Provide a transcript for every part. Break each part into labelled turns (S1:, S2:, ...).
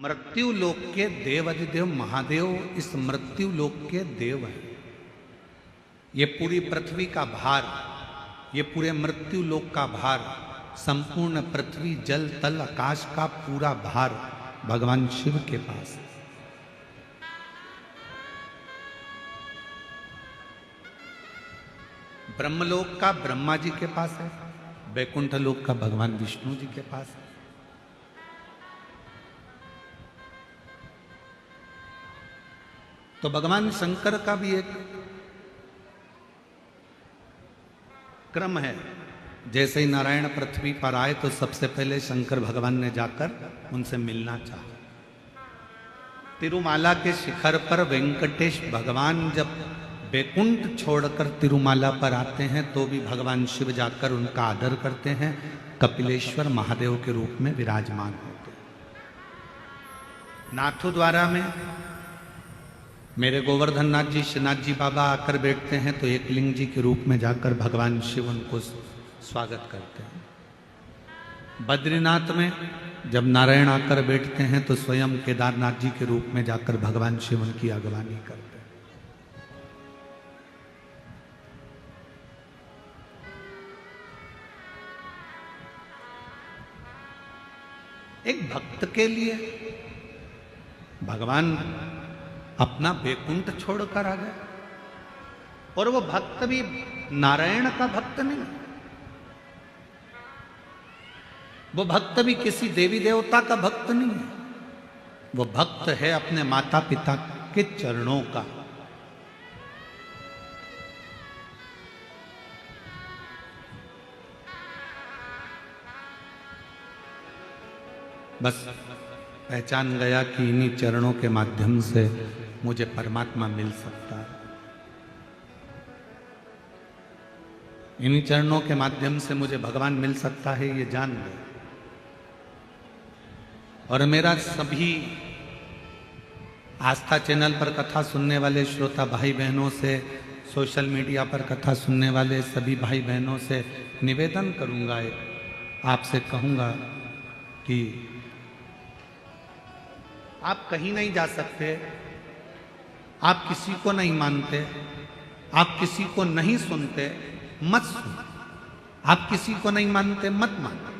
S1: मृत्यु लोक के देवाधिदेव महादेव इस मृत्यु लोक के देव हैं। ये पूरी पृथ्वी का भार, ये पूरे मृत्यु लोक का भार, संपूर्ण पृथ्वी जल तल आकाश का पूरा भार भगवान शिव के पास है। ब्रह्मलोक का ब्रह्मा जी के पास है, वैकुंठ लोक का भगवान विष्णु जी के पास है। तो भगवान शंकर का भी एक क्रम है। जैसे ही नारायण पृथ्वी पर आए तो सबसे पहले शंकर भगवान ने जाकर उनसे मिलना चाहा। तिरुमाला के शिखर पर वेंकटेश भगवान जब वैकुंठ छोड़कर तिरुमाला पर आते हैं तो भी भगवान शिव जाकर उनका आदर करते हैं, कपिलेश्वर महादेव के रूप में विराजमान होते हैं। नाथू द्वारा में मेरे गोवर्धन नाथ जी, श्रीनाथ जी बाबा आकर बैठते हैं तो एक लिंग जी के रूप में जाकर भगवान शिव उनको स्वागत करते हैं। बद्रीनाथ में जब नारायण आकर बैठते हैं तो स्वयं केदारनाथ जी के रूप में जाकर भगवान शिव उनकी अगवानी करते हैं। एक भक्त के लिए भगवान अपना वैकुंठ छोड़कर आ गए, और वो भक्त भी नारायण का भक्त नहीं, वो भक्त भी किसी देवी देवता का भक्त नहीं है, वो भक्त है अपने माता पिता के चरणों का। बस पहचान गया कि इन्हीं चरणों के माध्यम से मुझे परमात्मा मिल सकता है, इन्हीं चरणों के माध्यम से मुझे भगवान मिल सकता है, ये जान गया। और मेरा सभी आस्था चैनल पर कथा सुनने वाले श्रोता भाई बहनों से, सोशल मीडिया पर कथा सुनने वाले सभी भाई बहनों से निवेदन करूंगा, आपसे कहूंगा कि आप कहीं नहीं जा सकते, आप किसी को नहीं मानते, आप किसी को नहीं सुनते, मत सुनो। आप किसी को नहीं मानते, मत मानो।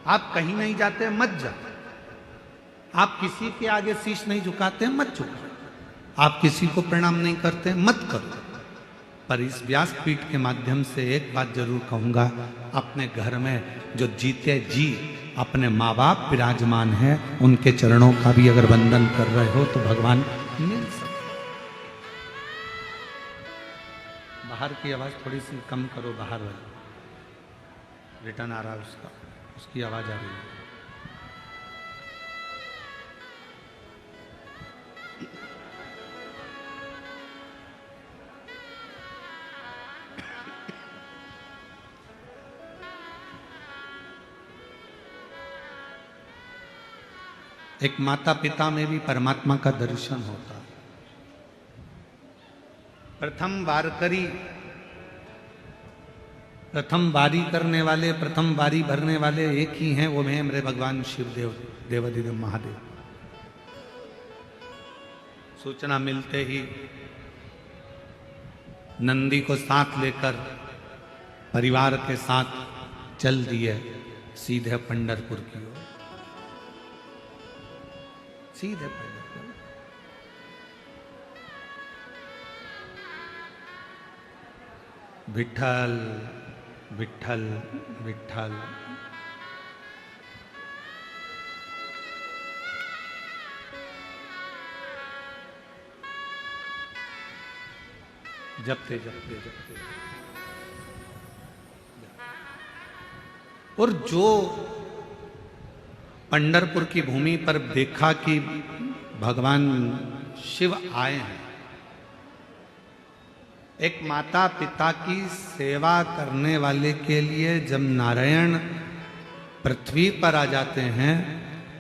S1: आप कहीं नहीं जाते, मत जाओ। आप किसी के आगे शीश नहीं झुकाते, मत झुकाओ। आप किसी को प्रणाम नहीं करते, मत करो। पर इस व्यासपीठ के माध्यम से एक बात जरूर कहूंगा, अपने घर में जो जीते जी अपने माँ बाप विराजमान हैं, उनके चरणों का भी अगर वंदन कर रहे हो तो भगवान मिल सकते। बाहर की आवाज थोड़ी सी कम करो, बाहर वाली रिटर्न आ रहा है उसका, उसकी आवाज आ रही है। एक माता पिता में भी परमात्मा का दर्शन होता है। प्रथम वारकरी, प्रथम वारी करने वाले, प्रथम वारी भरने वाले एक ही हैं, वो हैं मेरे भगवान शिवदेव, देवाधिदेव महादेव। सूचना मिलते ही नंदी को साथ लेकर परिवार के साथ चल दिए सीधे पंढरपुर की ओर, सीधे पंढरपुर। विठल विठल विठल। जपते जपते जपते। और जो पंढरपुर की भूमि पर देखा कि भगवान शिव आए हैं, एक माता पिता की सेवा करने वाले के लिए जब नारायण पृथ्वी पर आ जाते हैं,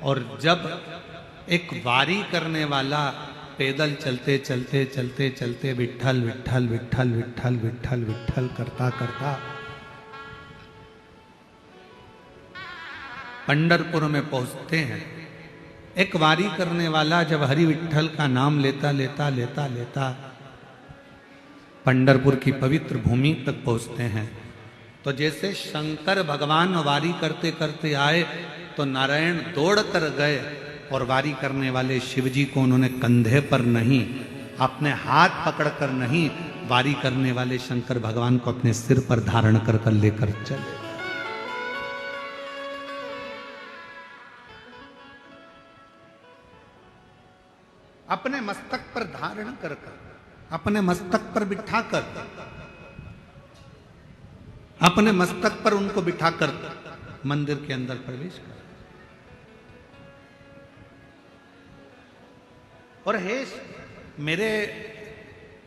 S1: और जब एक वारी करने वाला पैदल चलते चलते चलते चलते विठल विठल विठल विठल विठल विठल करता करता पंढरपुर में पहुंचते हैं, एक वारी करने वाला जब हरि विठ्ठल का नाम लेता लेता लेता लेता पंढरपुर की पवित्र भूमि तक पहुंचते हैं, तो जैसे शंकर भगवान वारी करते करते आए तो नारायण दौड़ कर गए और वारी करने वाले शिव जी को उन्होंने कंधे पर नहीं, अपने हाथ पकड़कर नहीं, वारी करने वाले शंकर भगवान को अपने सिर पर धारण कर कर लेकर चले। अपने मस्तक पर धारण कर कर, अपने मस्तक पर बिठाकर, अपने मस्तक पर उनको बिठाकर मंदिर के अंदर प्रवेश कर। और हे मेरे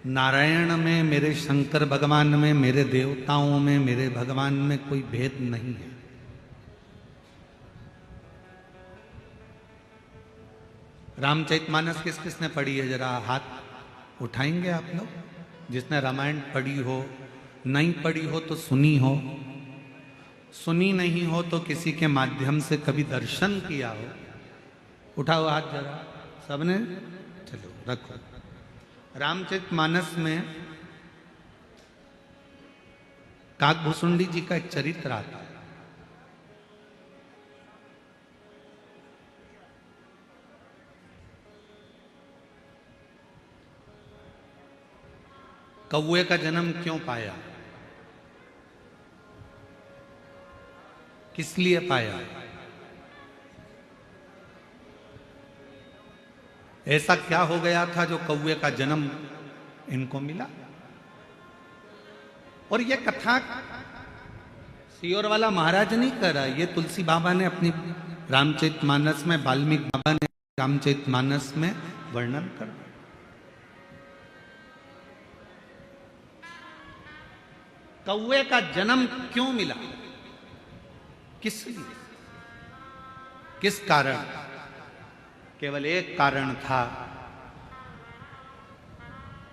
S1: नारायण में, मेरे शंकर भगवान में, मेरे देवताओं में, मेरे भगवान में कोई भेद नहीं है। रामचरितमानस किस किसने पढ़ी है? जरा हाथ उठाएंगे आप लोग। जिसने रामायण पढ़ी हो, नहीं पढ़ी हो तो सुनी हो, सुनी नहीं हो तो किसी के माध्यम से कभी दर्शन किया हो, उठाओ हाथ जरा सबने। चलो रखो। रामचरितमानस में काकभूसुंडी जी का एक चरित्र आता है। कौए का जन्म क्यों पाया, किस लिए पाया? ऐसा क्या हो गया था जो कौए का जन्म इनको मिला? और ये कथा सियोर वाला महाराज नहीं कर रहा, ये तुलसी बाबा ने अपनी रामचरितमानस में, वाल्मीकि बाबा ने रामचरितमानस में वर्णन कर। कौए का जन्म क्यों मिला, किस लिए, किस कारण? केवल एक कारण था।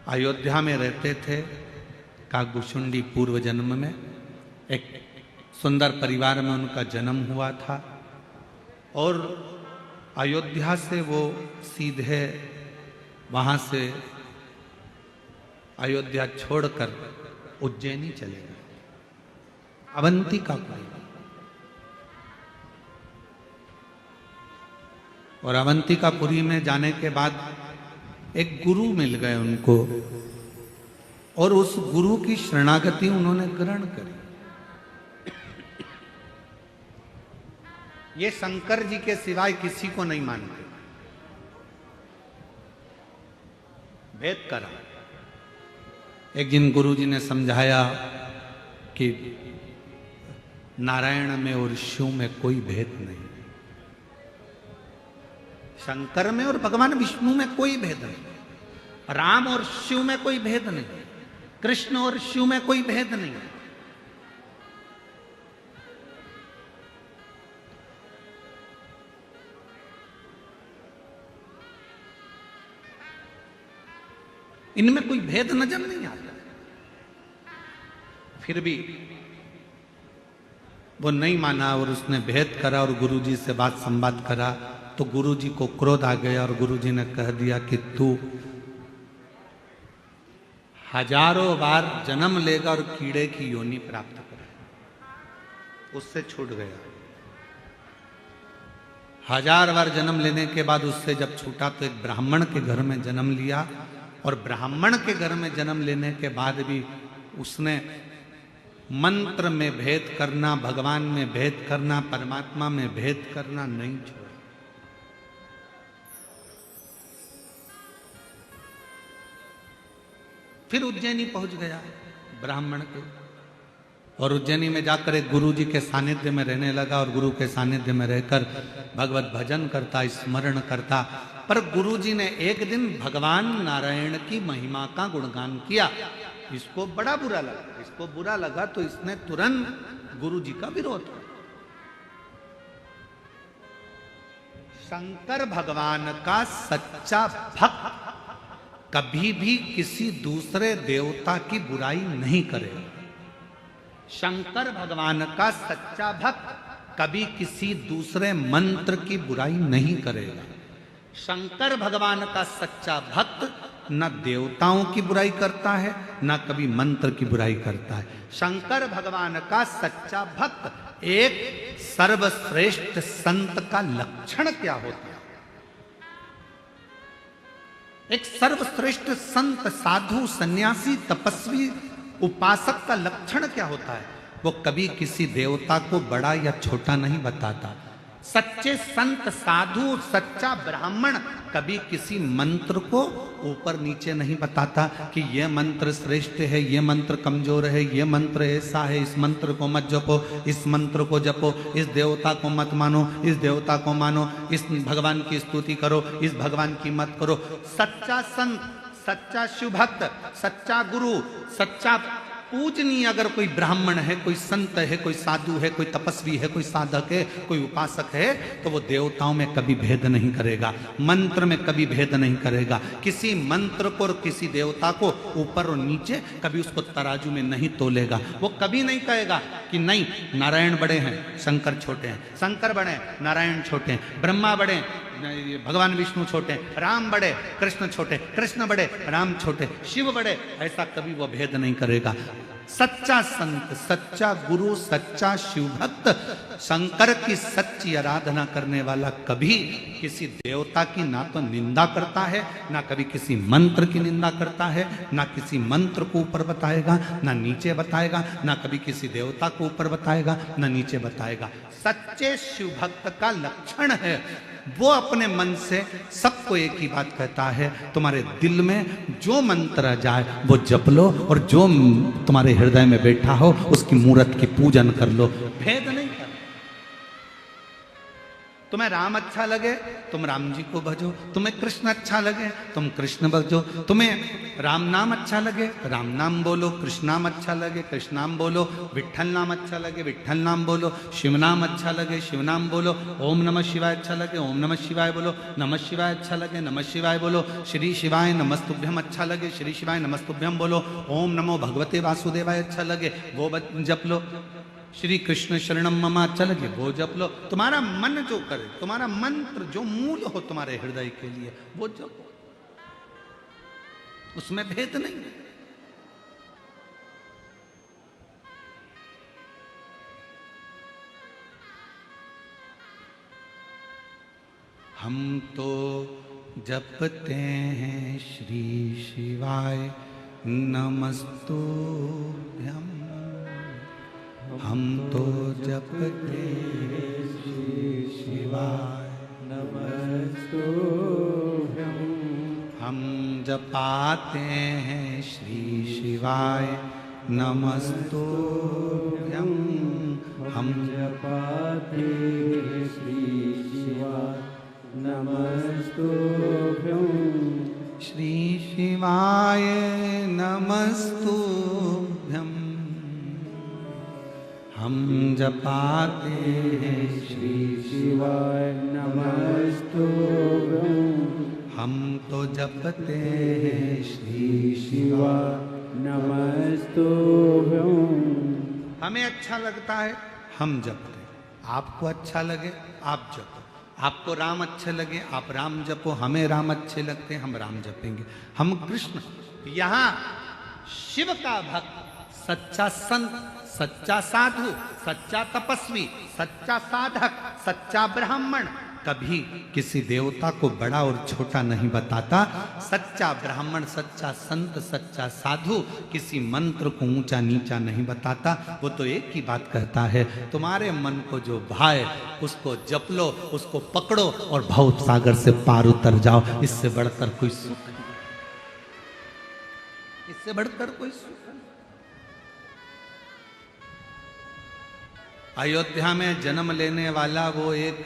S1: अयोध्या में रहते थे काकभूसुंडी, पूर्व जन्म में एक सुंदर परिवार में उनका जन्म हुआ था और अयोध्या से वो सीधे वहां से अयोध्या छोड़कर उज्जैनी चले गए, अवंतिकापुरी। और अवंतिकापुरी में जाने के बाद एक गुरु मिल गए उनको और उस गुरु की शरणागति उन्होंने ग्रहण करी। ये शंकर जी के सिवाय किसी को नहीं मानते, भेद करा। एक दिन गुरु जी ने समझाया कि नारायण में और शिव में कोई भेद नहीं, शंकर में और भगवान विष्णु में कोई भेद नहीं, राम और शिव में कोई भेद नहीं, कृष्ण और शिव में कोई भेद नहीं। इनमें कोई भेद नजर नहीं आता। फिर भी वो नहीं माना और उसने भेद करा और गुरुजी से बात संवाद करा तो गुरुजी को क्रोध आ गया और गुरुजी ने कह दिया कि तू हजारों बार जन्म लेगा और कीड़े की योनि प्राप्त करेगा। उससे छूट गया। 1000 बार जन्म लेने के बाद उससे जब छूटा तो एक ब्राह्मण के घर में जन्म लिया और ब्राह्मण के घर में जन्म लेने के बाद भी उसने मंत्र में भेद करना, भगवान में भेद करना, परमात्मा में भेद करना नहीं छोड़ा। फिर उज्जैनी पहुंच गया ब्राह्मण के और उज्जैनी में जाकर एक गुरु जी के सानिध्य में रहने लगा और गुरु के सानिध्य में रहकर भगवत भजन करता, स्मरण करता। पर गुरु जी ने एक दिन भगवान नारायण की महिमा का गुणगान किया। इसको बड़ा बुरा लगा। इसको बुरा लगा तो इसने तुरंत गुरु जी का विरोध किया। शंकर भगवान का सच्चा भक्त कभी भी किसी दूसरे देवता की बुराई नहीं करेगा। शंकर भगवान का सच्चा भक्त कभी किसी दूसरे मंत्र की बुराई नहीं करेगा। शंकर भगवान का सच्चा भक्त न देवताओं की बुराई करता है, न कभी मंत्र की बुराई करता है। शंकर भगवान का सच्चा भक्त, एक सर्वश्रेष्ठ संत का लक्षण क्या होता है? एक सर्वश्रेष्ठ संत, साधु, सन्यासी, तपस्वी, उपासक का लक्षण क्या होता है? वो कभी किसी देवता को बड़ा या छोटा नहीं बताता। सच्चे संत, साधु, सच्चा ब्राह्मण कभी किसी मंत्र को ऊपर नीचे नहीं बताता कि यह मंत्र श्रेष्ठ है, यह मंत्र कमजोर है, यह मंत्र ऐसा है, इस मंत्र को मत जपो, इस मंत्र को जपो, इस देवता को मत मानो, इस देवता को मानो, इस भगवान की स्तुति करो, इस भगवान की मत करो। सच्चा संत, सच्चा शिव भक्त, सच्चा गुरु, सच्चा पूजनीय अगर कोई ब्राह्मण है, कोई संत है, कोई साधु है, कोई तपस्वी है, कोई साधक है, कोई उपासक है, तो वो देवताओं में कभी भेद नहीं करेगा, मंत्र में कभी भेद नहीं करेगा। किसी मंत्र को और किसी देवता को ऊपर और नीचे कभी उसको तराजू में नहीं तोलेगा। वो कभी नहीं कहेगा कि नहीं नारायण बड़े हैं, शंकर छोटे हैं, शंकर बड़े हैं, नारायण छोटे हैं, ब्रह्मा बड़े, भगवान विष्णु छोटे, राम बड़े, कृष्ण छोटे, कृष्ण बड़े, राम छोटे, शिव बड़े, ऐसा कभी वो भेद नहीं करेगा। सच्चा संत, सच्चा गुरु, सच्चा शिव भक्त, शंकर की सच्ची आराधना करने वाला कभी किसी देवता की ना तो निंदा करता है, ना कभी किसी मंत्र की निंदा करता है, ना किसी मंत्र को ऊपर बताएगा, ना नीचे बताएगा, ना कभी किसी देवता को ऊपर बताएगा, ना नीचे बताएगा। सच्चे शिव भक्त का लक्षण है वो अपने मन से सबको एक ही बात कहता है, तुम्हारे दिल में जो मंत्र जाए वो जप लो, और जो तुम्हारे हृदय में बैठा हो उसकी मूर्त की पूजन कर लो। भेद नहीं कर। तुम्हें राम अच्छा लगे तुम राम जी को भजो, तुम्हें कृष्ण अच्छा लगे तुम कृष्ण भजो, तुम्हें राम नाम अच्छा लगे राम नाम बोलो, कृष्ण नाम अच्छा लगे कृष्ण नाम बोलो, विट्ठल नाम अच्छा लगे विट्ठल नाम बोलो, शिव नाम अच्छा लगे शिव नाम बोलो, ओम नमः शिवाय अच्छा लगे ओम नमः शिवाय बोलो, नमः शिवाय अच्छा लगे नमः शिवाय बोलो, श्री शिवाय नमस्तुभ्यम अच्छा लगे श्री शिवाय नमस्तुभ्यम बोलो, ओम नमो भगवते वासुदेवाय अच्छा लगे वो जप लो, श्री कृष्ण शरणम मम अच्छा लगे वो जप लो। तुम्हारा मन जो करे, तुम्हारा मंत्र जो मूल हो तुम्हारे हृदय के लिए वो जपो, उसमें भेद नहीं। हम तो जपते हैं श्री शिवाय नमस्तुभ्यम, हम तो जपते हैं श्री शिवाय नमस्तुभ्यम, हम जपाते हैं श्री शिवाय नमस्तुभ्यम, हम जपाते हैं श्री शिवाय नमस्तुभ्यम, श्री शिवाय नमस्तुभ्यम, हम जपाते हैं श्री शिवाय नमस्तुभ्यम, हम तो जपते हैं श्री शिवाय नमस्तुभ्यम। हमें अच्छा लगता है हम जपते, आपको अच्छा लगे आप जपो, आपको राम अच्छे लगे आप राम जपो, हमें राम अच्छे लगते हम राम जपेंगे, हम कृष्ण। यहाँ शिव का भक्त, सच्चा संत, सच्चा साधु, सच्चा तपस्वी, सच्चा साधक, सच्चा ब्राह्मण कभी किसी देवता को बड़ा और छोटा नहीं बताता। सच्चा ब्राह्मण, सच्चा संत, सच्चा साधु किसी मंत्र को ऊंचा नीचा नहीं बताता। वो तो एक ही बात कहता है, तुम्हारे मन को जो भाए उसको जप लो, उसको पकड़ो और भव सागर से पार उतर जाओ। इससे बढ़कर कोई सुख नहीं, इससे बढ़कर कोई सुख नहीं। अयोध्या में जन्म लेने वाला वो एक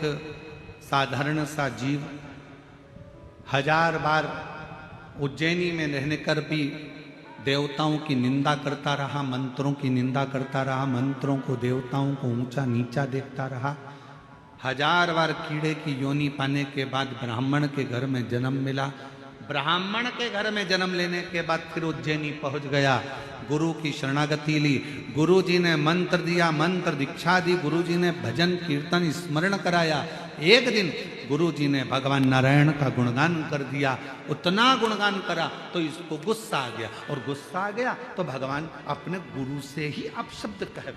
S1: साधारण सा जीव 1000 बार उज्जैनी में रहने कर भी देवताओं की निंदा करता रहा, मंत्रों की निंदा करता रहा, मंत्रों को देवताओं को ऊंचा नीचा देखता रहा। 1000 बार कीड़े की योनि पाने के बाद ब्राह्मण के घर में जन्म मिला। ब्राह्मण के घर में जन्म लेने के बाद फिर उज्जैनी पहुंच गया, गुरु की शरणागति ली, गुरु जी ने मंत्र दिया, मंत्र दीक्षा दी, गुरु जी ने भजन कीर्तन स्मरण कराया। एक दिन गुरु जी ने भगवान नारायण का गुणगान कर दिया, उतना गुणगान करा तो इसको गुस्सा आ गया, और गुस्सा आ गया तो भगवान अपने गुरु से ही अपशब्द कह,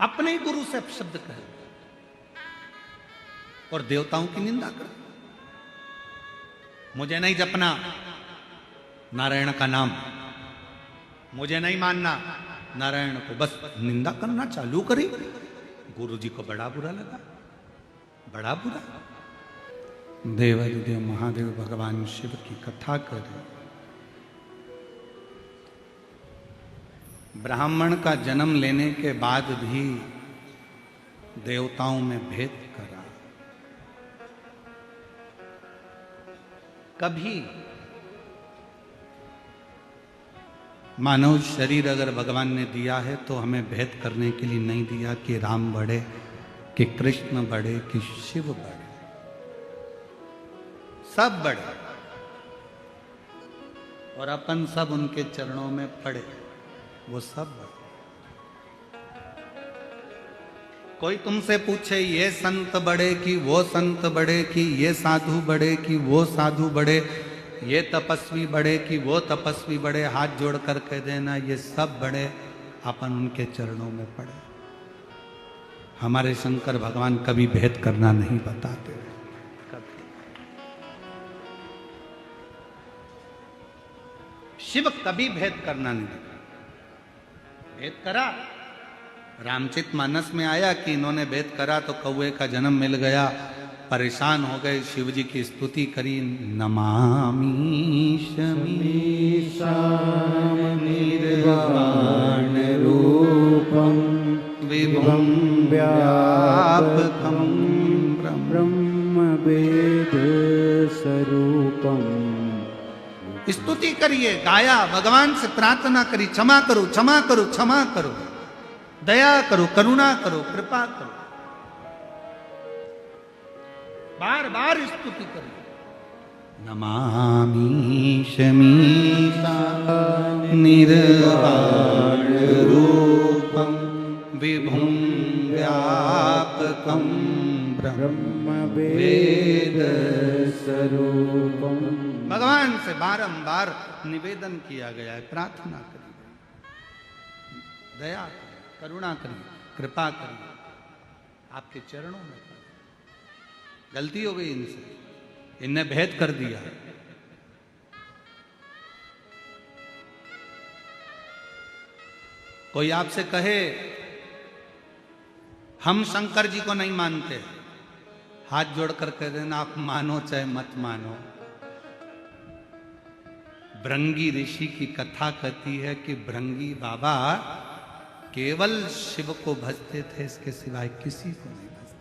S1: अपने ही गुरु से अपशब्द कहे और देवताओं की निंदा कर। मुझे नहीं जपना नारायण का नाम, मुझे नहीं मानना नारायण को, बस निंदा करना चालू करी। गुरु जी को बड़ा बुरा लगा, बड़ा बुरा। देवादिदेव महादेव भगवान शिव की कथा करें। ब्राह्मण का जन्म लेने के बाद भी देवताओं में भेद करा। कभी मानव शरीर अगर भगवान ने दिया है तो हमें भेद करने के लिए नहीं दिया कि राम बड़े कि कृष्ण बड़े कि शिव बड़े, सब बड़े और अपन सब उनके चरणों में पड़े, वो सब बड़े। कोई तुमसे पूछे ये संत बड़े कि वो संत बड़े, कि ये साधु बड़े कि वो साधु बड़े, ये तपस्वी बड़े कि वो तपस्वी बड़े, हाथ जोड़ कर कह देना ये सब बड़े, अपन उनके चरणों में पड़े। हमारे शंकर भगवान कभी भेद करना नहीं बताते, कभी। शिव कभी भेद करना नहीं बताते। भेद करा, रामचरित मानस में आया कि इन्होंने भेद करा तो कौवे का जन्म मिल गया, परेशान हो गए, शिव जी की स्तुति करी, नमामि शमीशाम निर्वाण रूपम विभुम व्यापकम ब्रह्म वेद स्वरूपम। स्तुति करिए, गाया, भगवान से प्रार्थना करी, क्षमा करो क्षमा करो क्षमा करो, दया करो, करुणा करो, कृपा करो, बार बार स्तुति करो। नमामि शमीशा निर्वाण रूपम विभुम व्यापकम ब्रह्म वेद स्वरूपम। भगवान से बारंबार निवेदन किया गया है, प्रार्थना करी, दया करुणा करिए, कृपा करिए, आपके चरणों में। गलती हो गई इनसे, इनने भेद कर दिया। कोई आपसे कहे हम शंकर जी को नहीं मानते, हाथ जोड़कर कह देना आप मानो चाहे मत मानो। भृंगी ऋषि की कथा कहती है कि भृंगी बाबा केवल शिव को भजते थे, इसके सिवाय किसी को नहीं भजते।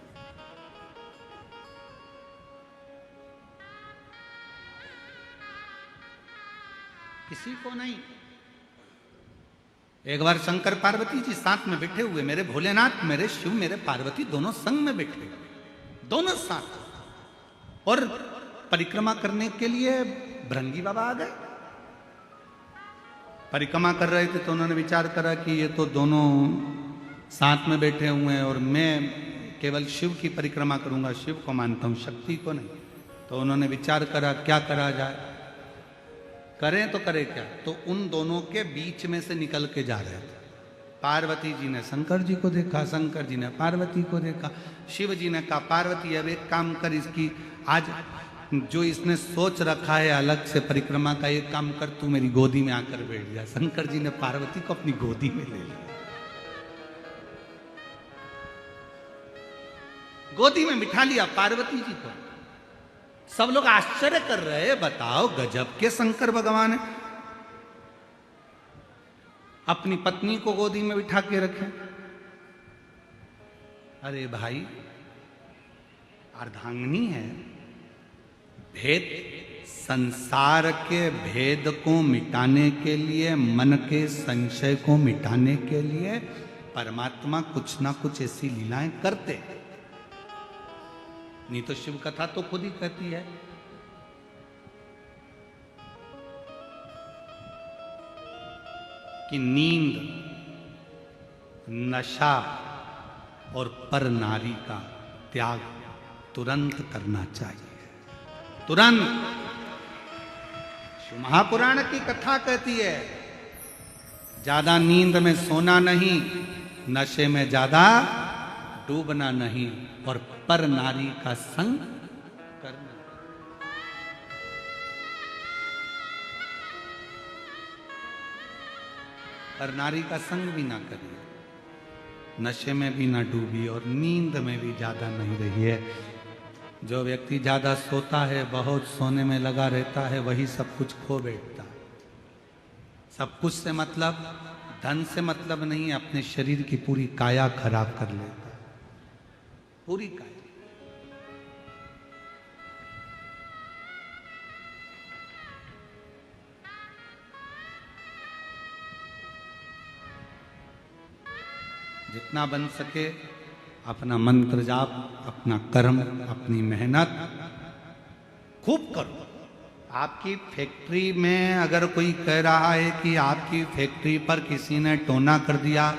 S1: किसी को नहीं। एक बार शंकर पार्वती जी साथ में बैठे हुए, मेरे भोलेनाथ, मेरे शिव, मेरे पार्वती दोनों संग में बैठे, दोनों साथ, और परिक्रमा करने के लिए भृंगी बाबा आ गए। परिक्रमा कर रहे थे तो उन्होंने विचार करा कि ये तो दोनों साथ में बैठे हुए हैं और मैं केवल शिव की परिक्रमा करूंगा, शिव को मानता हूं, शक्ति को नहीं। तो उन्होंने विचार करा क्या करा जाए, करें तो करें क्या। तो उन दोनों के बीच में से निकल के जा रहे थे। पार्वती जी ने शंकर जी को देखा, शंकर जी ने पार्वती को देखा, शिव जी ने कहा पार्वती अब एक काम कर, इसकी आज जो इसने सोच रखा है अलग से परिक्रमा का, एक काम कर, तू मेरी गोदी में आकर बैठ जा। शंकर जी ने पार्वती को अपनी गोदी में ले लिया, गोदी में बिठा लिया पार्वती जी को। सब लोग आश्चर्य कर रहे हैं, बताओ गजब के शंकर भगवान है, अपनी पत्नी को गोदी में बिठा के रखे। अरे भाई अर्धांगिनी है, भेद, संसार के भेद को मिटाने के लिए, मन के संशय को मिटाने के लिए परमात्मा कुछ ना कुछ ऐसी लीलाएं करते। नहीं तो शिव कथा तो खुद ही कहती है कि नींद, नशा और पर नारी का त्याग तुरंत करना चाहिए, तुरंत। शिव महापुराण की कथा कहती है ज्यादा नींद में सोना नहीं, नशे में ज्यादा डूबना नहीं, और पर नारी का संग करना। पर नारी का संग भी ना करिए, नशे में भी ना डूबी और नींद में भी ज्यादा नहीं रही है। जो व्यक्ति ज्यादा सोता है, बहुत सोने में लगा रहता है, वही सब कुछ खो बैठता है। सब कुछ से मतलब, धन से मतलब नहीं, अपने शरीर की पूरी काया खराब कर लेता है, पूरी काया। जितना बन सके अपना मंत्र जाप, अपना कर्म, अपनी मेहनत खूब करो। आपकी फैक्ट्री में अगर कोई कह रहा है कि आपकी फैक्ट्री पर किसी ने टोना कर दिया,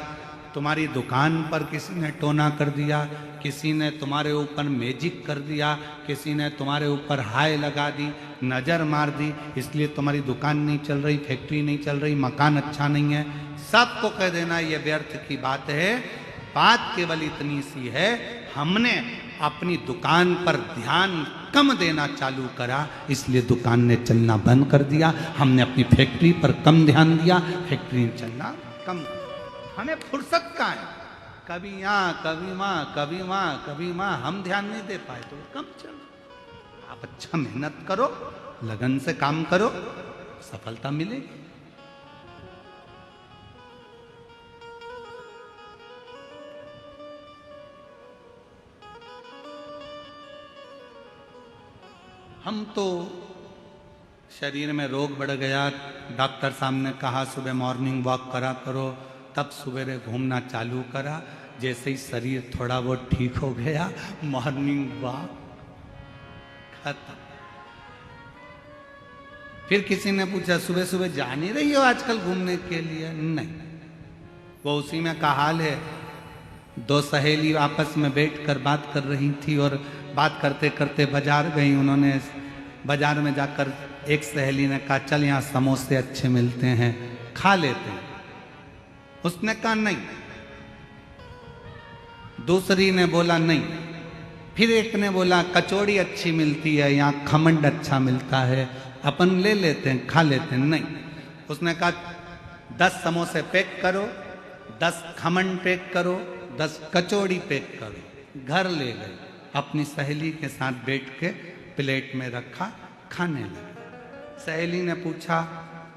S1: तुम्हारी दुकान पर किसी ने टोना कर दिया, किसी ने तुम्हारे ऊपर मैजिक कर दिया, किसी ने तुम्हारे ऊपर हाय लगा दी, नज़र मार दी, इसलिए तुम्हारी दुकान नहीं चल रही, फैक्ट्री नहीं चल रही, मकान अच्छा नहीं है, सबको कह देना ये व्यर्थ की बात है। बात केवल इतनी सी है, हमने अपनी दुकान पर ध्यान कम देना चालू करा, इसलिए दुकान ने चलना बंद कर दिया। हमने अपनी फैक्ट्री पर कम ध्यान दिया, फैक्ट्री चलना कम। हमें फुर्सत कहाँ है, कभी यहाँ कभी वहाँ, कभी वहाँ कभी वहाँ, हम ध्यान नहीं दे पाए तो कम चलो। आप अच्छा मेहनत करो, लगन से काम करो, सफलता मिलेगी। हम तो शरीर में रोग बढ़ गया, डॉक्टर साहब ने कहा सुबह मॉर्निंग वॉक करा करो, तब सवेरे घूमना चालू करा। जैसे ही शरीर थोड़ा बहुत ठीक हो गया, मॉर्निंग वॉक खत्म। फिर किसी ने पूछा सुबह सुबह जा नहीं रही हो आजकल घूमने के लिए? नहीं, वो उसी में का हाल है। दो सहेली आपस में बैठकर बात कर रही थी और बात करते करते बाजार गई। उन्होंने बाजार में जाकर एक सहेली ने कहा चल यहाँ समोसे अच्छे मिलते हैं, खा लेते हैं। उसने कहा नहीं। दूसरी ने बोला नहीं। फिर एक ने बोला कचौड़ी अच्छी मिलती है, यहाँ खमंड अच्छा मिलता है, अपन ले लेते हैं, खा लेते हैं। नहीं। उसने कहा 10 समोसे पैक करो, 10 खमंड पैक करो, 10 कचौड़ी पैक करो। घर ले गए, अपनी सहेली के साथ बैठ के प्लेट में रखा, खाने लगे। सहेली ने पूछा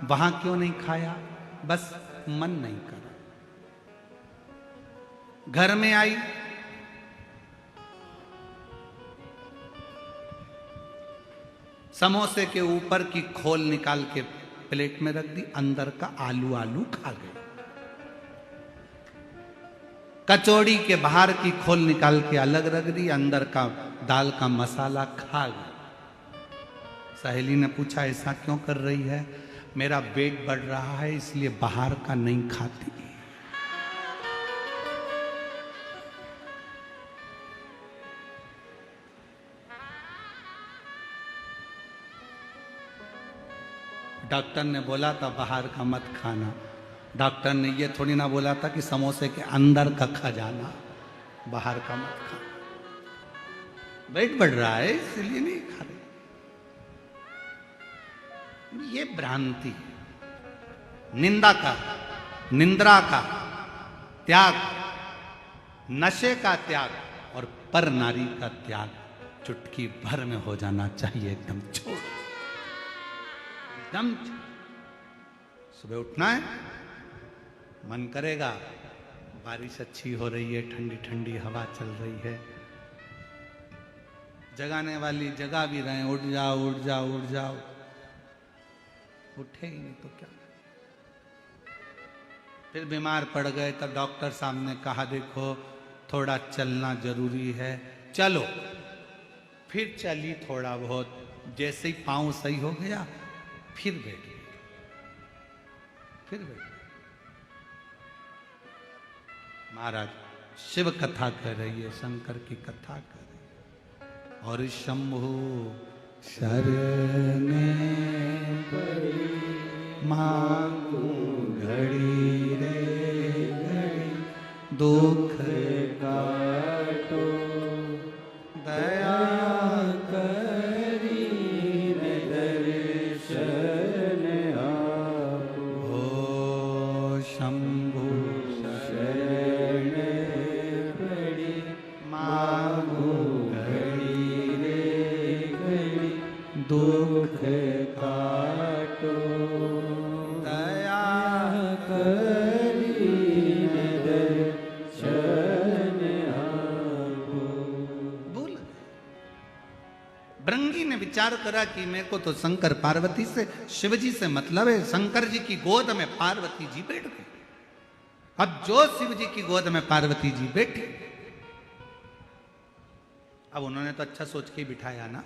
S1: वहां क्यों नहीं खाया? बस मन नहीं करा। घर में आई, समोसे के ऊपर की खोल निकाल के प्लेट में रख दी, अंदर का आलू आलू खा गए। कचौड़ी के बाहर की खोल निकाल के अलग रख दी, अंदर का दाल का मसाला खा गए। सहेली ने पूछा ऐसा क्यों कर रही है? मेरा पेट बढ़ रहा है इसलिए बाहर का नहीं खाती। डॉक्टर ने बोला था बाहर का मत खाना। डॉक्टर ने ये थोड़ी ना बोला था कि समोसे के अंदर का खा जाना, बाहर का मत खाना। पेट बढ़ रहा है इसलिए नहीं खा रहे। ये भ्रांति है। निंद्रा का त्याग, नशे का त्याग और पर नारी का त्याग चुटकी भर में हो जाना चाहिए। एकदम छोड़, एकदम सुबह उठना है, मन करेगा बारिश अच्छी हो रही है, ठंडी ठंडी हवा चल रही है, जगाने वाली जगा भी रहे, उठ जाओ उठ जाओ उठ जाओ, उठे ही नहीं तो क्या। फिर बीमार पड़ गए तो डॉक्टर साहब ने कहा देखो थोड़ा चलना जरूरी है, चलो। फिर चली थोड़ा बहुत, जैसे ही पांव सही हो गया फिर बैठ गई, फिर बैठ गई। महाराज शिव कथा कर रही है, शंकर की कथा कर रही है, और शंभु शरणे पड़ी मांगू घड़ी रे घड़ी, दुख काटो दया करी रे दर्शन आपो। हो शंभु शरण पड़ी मांगू घड़ी रे घड़ी, दुख काटो दया करी रे दर्शन आपो। बोल भृंगी ने विचार करा कि मेरे को तो शंकर पार्वती से, शिवजी से मतलब है। शंकर जी की गोद में पार्वती जी बैठ गई। अब जो शिव जी की गोद में पार्वती जी बैठी, अब उन्होंने तो अच्छा सोच के ही बिठाया ना।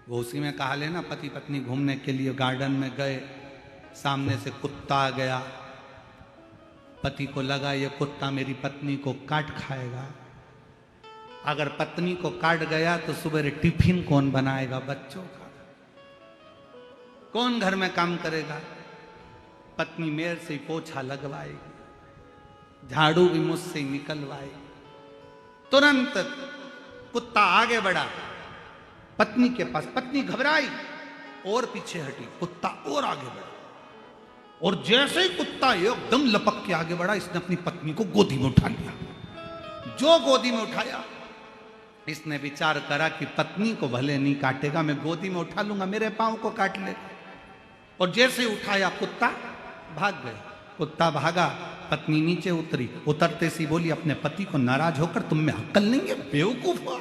S1: वो उसी में कहा लेना, पति पत्नी घूमने के लिए गार्डन में गए, सामने से कुत्ता आ गया, पति को लगा ये कुत्ता मेरी पत्नी को काट खाएगा। अगर पत्नी को काट गया तो सुबह टिफिन कौन बनाएगा बच्चों का, कौन घर में काम करेगा। पत्नी मेरे से ही पोछा लगवाएगी, झाड़ू भी मुझसे ही निकलवाएगी। तुरंत कुत्ता आगे बढ़ा पत्नी के पास, पत्नी घबराई और पीछे हटी, कुत्ता और आगे बढ़ा, और जैसे ही कुत्ता एकदम लपक के आगे बढ़ा, इसने अपनी पत्नी को गोदी में उठा लिया। जो गोदी में उठाया, इसने विचार करा कि पत्नी को भले नहीं काटेगा, मैं गोदी में उठा लूंगा, मेरे पांव को काट ले। और जैसे ही उठाया कुत्ता भाग गया। कुत्ता भागा, पत्नी नीचे उतरी, उतरते सी बोली अपने पति को नाराज होकर, तुम में अक्ल नहीं है बेवकूफ हो,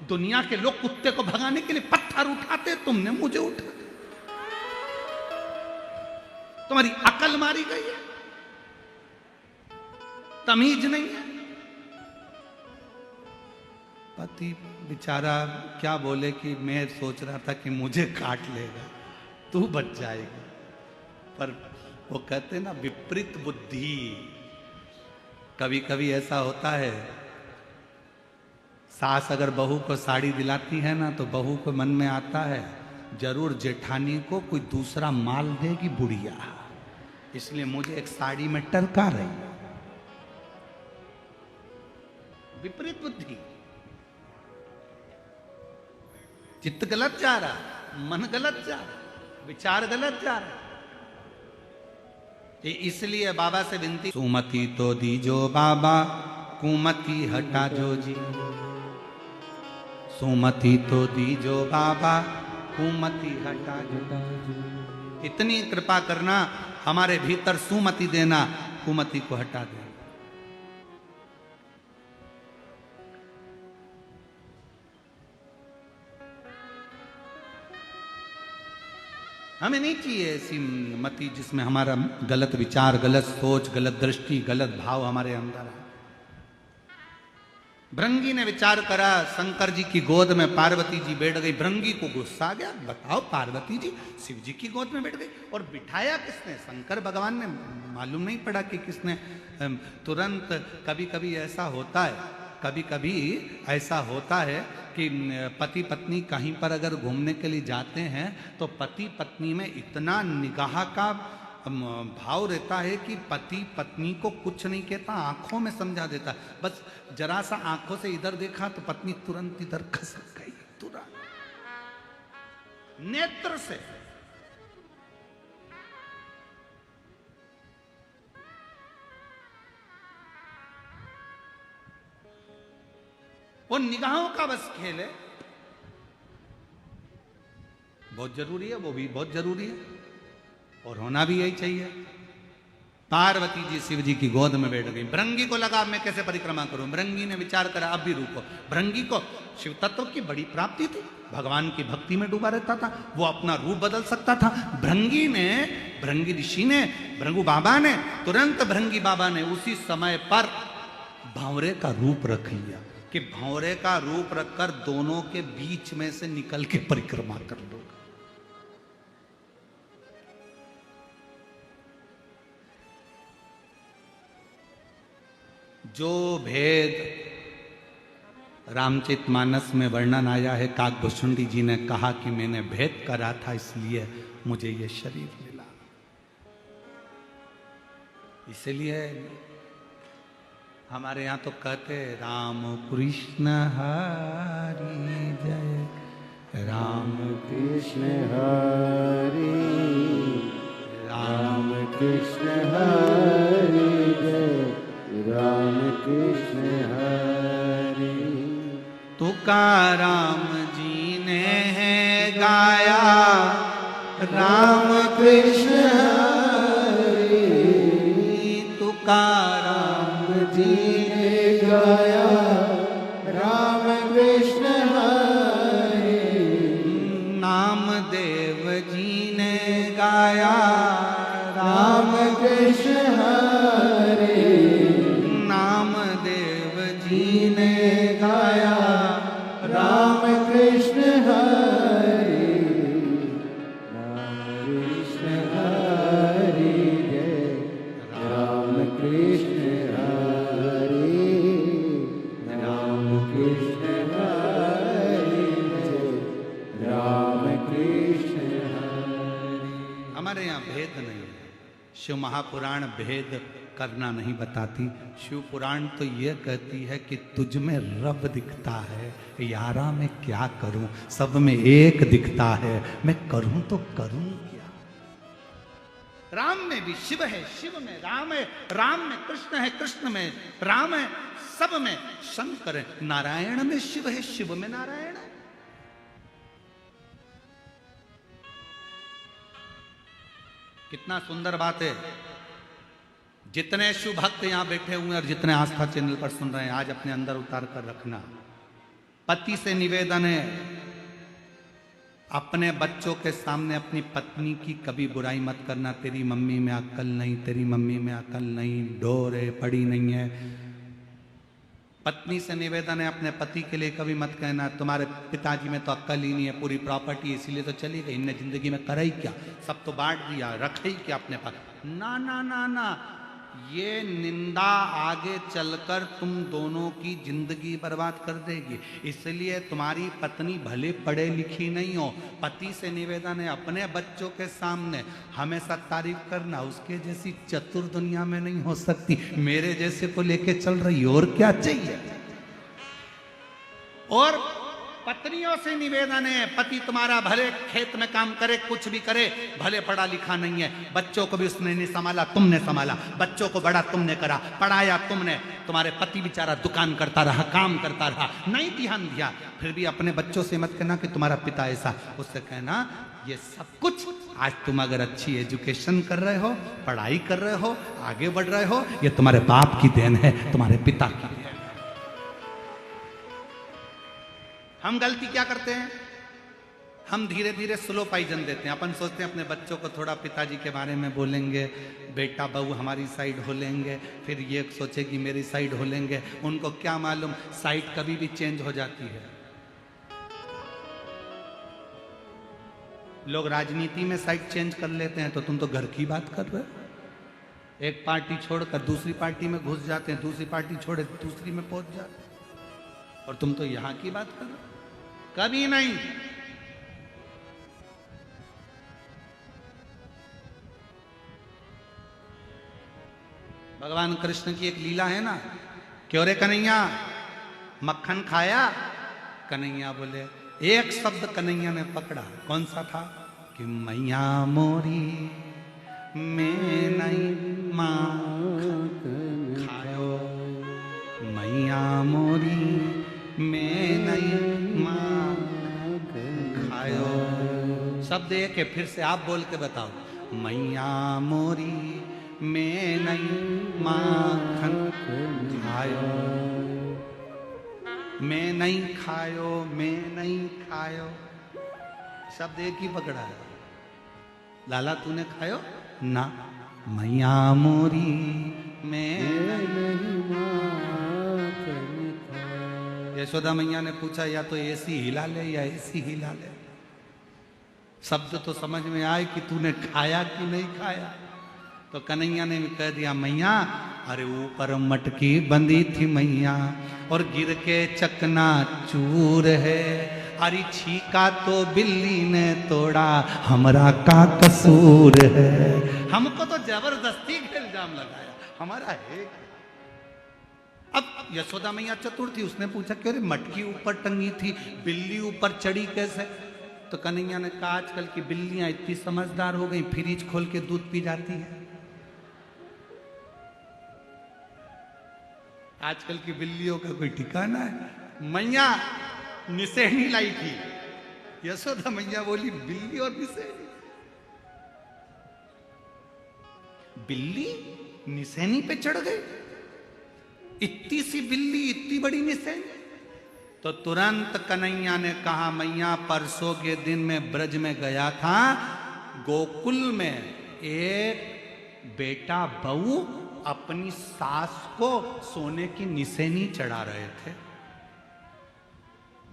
S1: दुनिया के लोग कुत्ते को भगाने के लिए पत्थर उठाते, तुमने मुझे उठा, तुम्हारी अकल मारी गई है, तमीज नहीं है। पति बेचारा क्या बोले कि मैं सोच रहा था कि मुझे काट लेगा, तू बच जाएगा। पर वो कहते ना विपरीत बुद्धि, कभी कभी ऐसा होता है, सास अगर बहू को साड़ी दिलाती है ना, तो बहू को मन में आता है जरूर जेठानी को कोई दूसरा माल देगी बुढ़िया, इसलिए मुझे एक साड़ी में टरका रही। विपरीत बुद्धि, चित्त गलत जा रहा, मन गलत जा रहा, विचार गलत जा रहा। इसलिए बाबा से विनती, सुमति तो दीजो बाबा, कुमति हटा जो जी। सुमति तो दीजो बाबा, कुमति हटा जो। इतनी कृपा करना, हमारे भीतर सुमति देना, कुमति को हटा देना। हमें नहीं चाहिए ऐसी मति जिसमें हमारा गलत विचार, गलत सोच, गलत दृष्टि, गलत भाव हमारे अंदर है। भृंगी ने विचार करा, शंकर जी की गोद में पार्वती जी बैठ गई। भृंगी को गुस्सा आ गया, बताओ पार्वती जी शिव जी की गोद में बैठ गई, और बिठाया किसने? शंकर भगवान ने। मालूम नहीं पड़ा कि किसने। तुरंत कभी कभी ऐसा होता है, कभी कभी ऐसा होता है कि पति पत्नी कहीं पर अगर घूमने के लिए जाते हैं तो पति पत्नी में इतना निगाह का भाव रहता है कि पति पत्नी को कुछ नहीं कहता, आंखों में समझा देता। बस जरा सा आंखों से इधर देखा तो पत्नी तुरंत इधर खसक गई, तुरंत नेत्र से। वो निगाहों का बस खेल है, बहुत जरूरी है, वो भी बहुत जरूरी है, और होना भी यही चाहिए। पार्वती जी शिव जी की गोद में बैठ गई। भृंगी को लगा मैं कैसे परिक्रमा करूं। भृंगी ने विचार करा अब भी रुको। भृंगी को शिव तत्व की बड़ी प्राप्ति थी, भगवान की भक्ति में डूबा रहता था, वो अपना रूप बदल सकता था। भृंगी ऋषि ने, भृंगु बाबा ने, तुरंत भृंगी बाबा ने उसी समय पर भंवरे का रूप रख लिया कि भंवरे का रूप रखकर दोनों के बीच में से निकल के परिक्रमा कर लो। जो भेद रामचरितमानस में वर्णन आया है, काकभुषुंडी जी ने कहा कि मैंने भेद करा था इसलिए मुझे ये शरीर मिला। इसलिए हमारे यहाँ तो कहते राम कृष्ण हरि जय, राम
S2: कृष्ण हरि, राम कृष्ण हरि जय, राम कृष्ण हरि।
S1: तुकाराम जी ने है गाया राम
S2: कृष्ण हरि,
S1: तुकाराम
S2: जी ने गाया राम कृष्ण हरि।
S1: नामदेव जी ने गाया
S2: राम कृष्ण हरि,
S1: नामदेव जी ने गाया
S2: राम कृष्ण हरि, राम कृष्ण हरि जय, राम कृष्ण हरि, राम कृष्ण हरि जय, राम कृष्ण हरि।
S1: हमारे यहाँ भेद नहीं है। शिव महापुराण भेद करना नहीं बताती। शिव पुराण तो यह कहती है कि तुझ में रब दिखता है, यारा मैं क्या करूं, सब में एक दिखता है, मैं करूं तो करूं क्या। राम में भी शिव है, शिव में राम है, राम में कृष्ण है, कृष्ण में राम है, सब में शंकर है। नारायण में शिव है, शिव में नारायण है। कितना सुंदर बात है। जितने शिव भक्त यहां बैठे हुए हैं और जितने आस्था चैनल पर सुन रहे हैं, आज अपने अंदर उतार कर रखना। पति से निवेदन है, अपने बच्चों के सामने अपनी पत्नी की कभी बुराई मत करना। तेरी मम्मी में अक्ल नहीं, तेरी मम्मी में अक्ल नहीं, ढोर है, पड़ी नहीं है। पत्नी से निवेदन है, अपने पति के लिए कभी मत कहना तुम्हारे पिताजी में तो अक्ल ही नहीं है, पूरी प्रॉपर्टी इसीलिए तो चली गई, इनने जिंदगी में करा ही क्या, सब तो बांट दिया, रख ही क्या अपने पास। ना ना ना ना, ये निंदा आगे चलकर तुम दोनों की जिंदगी बर्बाद कर देगी। इसलिए तुम्हारी पत्नी भले पढ़े लिखी नहीं हो, पति से निवेदन है अपने बच्चों के सामने हमेशा तारीफ करना। उसके जैसी चतुर दुनिया में नहीं हो सकती, मेरे जैसे को लेके चल रही, और क्या चाहिए। और पत्नियों से निवेदन है, पति तुम्हारा भले खेत में काम करे, कुछ भी करे, भले पढ़ा लिखा नहीं है, बच्चों को भी उसने नहीं संभाला, तुमने संभाला, बच्चों को बड़ा तुमने करा, पढ़ाया तुमने। तुम्हारे पति बेचारा दुकान करता रहा, काम करता रहा, नहीं ध्यान दिया। फिर भी अपने बच्चों से मत कहना कि तुम्हारा पिता ऐसा, उससे कहना ये सब कुछ आज तुम अगर अच्छी एजुकेशन कर रहे हो, पढ़ाई कर रहे हो, आगे बढ़ रहे हो, ये तुम्हारे बाप की देन है, तुम्हारे पिता की देन है। हम गलती क्या करते हैं, हम धीरे धीरे स्लो पाइजन देते हैं। अपन सोचते हैं अपने बच्चों को थोड़ा पिताजी के बारे में बोलेंगे, बेटा बहू हमारी साइड हो लेंगे, फिर ये सोचे कि मेरी साइड हो लेंगे। उनको क्या मालूम साइड कभी भी चेंज हो जाती है। लोग राजनीति में साइड चेंज कर लेते हैं, तो तुम तो घर की बात कर रहे हो। एक पार्टी छोड़कर दूसरी पार्टी में घुस जाते हैं, दूसरी पार्टी छोड़े दूसरी में पहुंच जाते हैं, और तुम तो यहां की बात कर रहे हो। कभी नहीं। भगवान कृष्ण की एक लीला है ना, क्यों रे कन्हैया मक्खन खाया? कन्हैया बोले, एक शब्द कन्हैया ने पकड़ा, कौन सा था? कि मैया मोरी मैं नहीं माखन खायो, मैया मोरी मैं नहीं माखन खायो। शब्द एक है, फिर से आप बोल के बताओ। मैया मोरी मैं नहीं माखन खायो, मैं नहीं खायो, मैं नहीं खायो। शब्द एक ही पकड़ा है। लाला तूने खायो ना? मैया मोरी मैं नहीं यशोदा मैया ने पूछा या तो एसी हिला ले या एसी हिला ले, शब्द तो समझ में आए कि तूने खाया कि नहीं खाया। तो कन्हैया ने कह दिया मैया अरे ऊपर मटकी बंधी थी मैया और गिर के चकना चूर है, अरे छीका तो बिल्ली ने तोड़ा हमरा का कसूर है। हमको तो जबरदस्ती का इल्जाम लगाया, हमारा है। अब यशोदा मैया चतुर थी, उसने पूछा कि अरे मटकी ऊपर टंगी थी, बिल्ली ऊपर चढ़ी कैसे? तो कन्हैया ने कहा आजकल की बिल्लियां इतनी समझदार हो गई, फ्रिज खोल के दूध पी जाती है। आजकल की बिल्लियों का कोई ठिकाना है। मैया निसेनी लाई थी, यशोदा मैया बोली बिल्ली और निसेनी? बिल्ली निसेनी पे चढ़ गई? इतनी सी बिल्ली इतनी बड़ी निसेनी? तो तुरंत कन्हैया ने कहा मैया परसों के दिन में ब्रज में गया था, गोकुल में एक बेटा बहू अपनी सास को सोने की निसेनी चढ़ा रहे थे।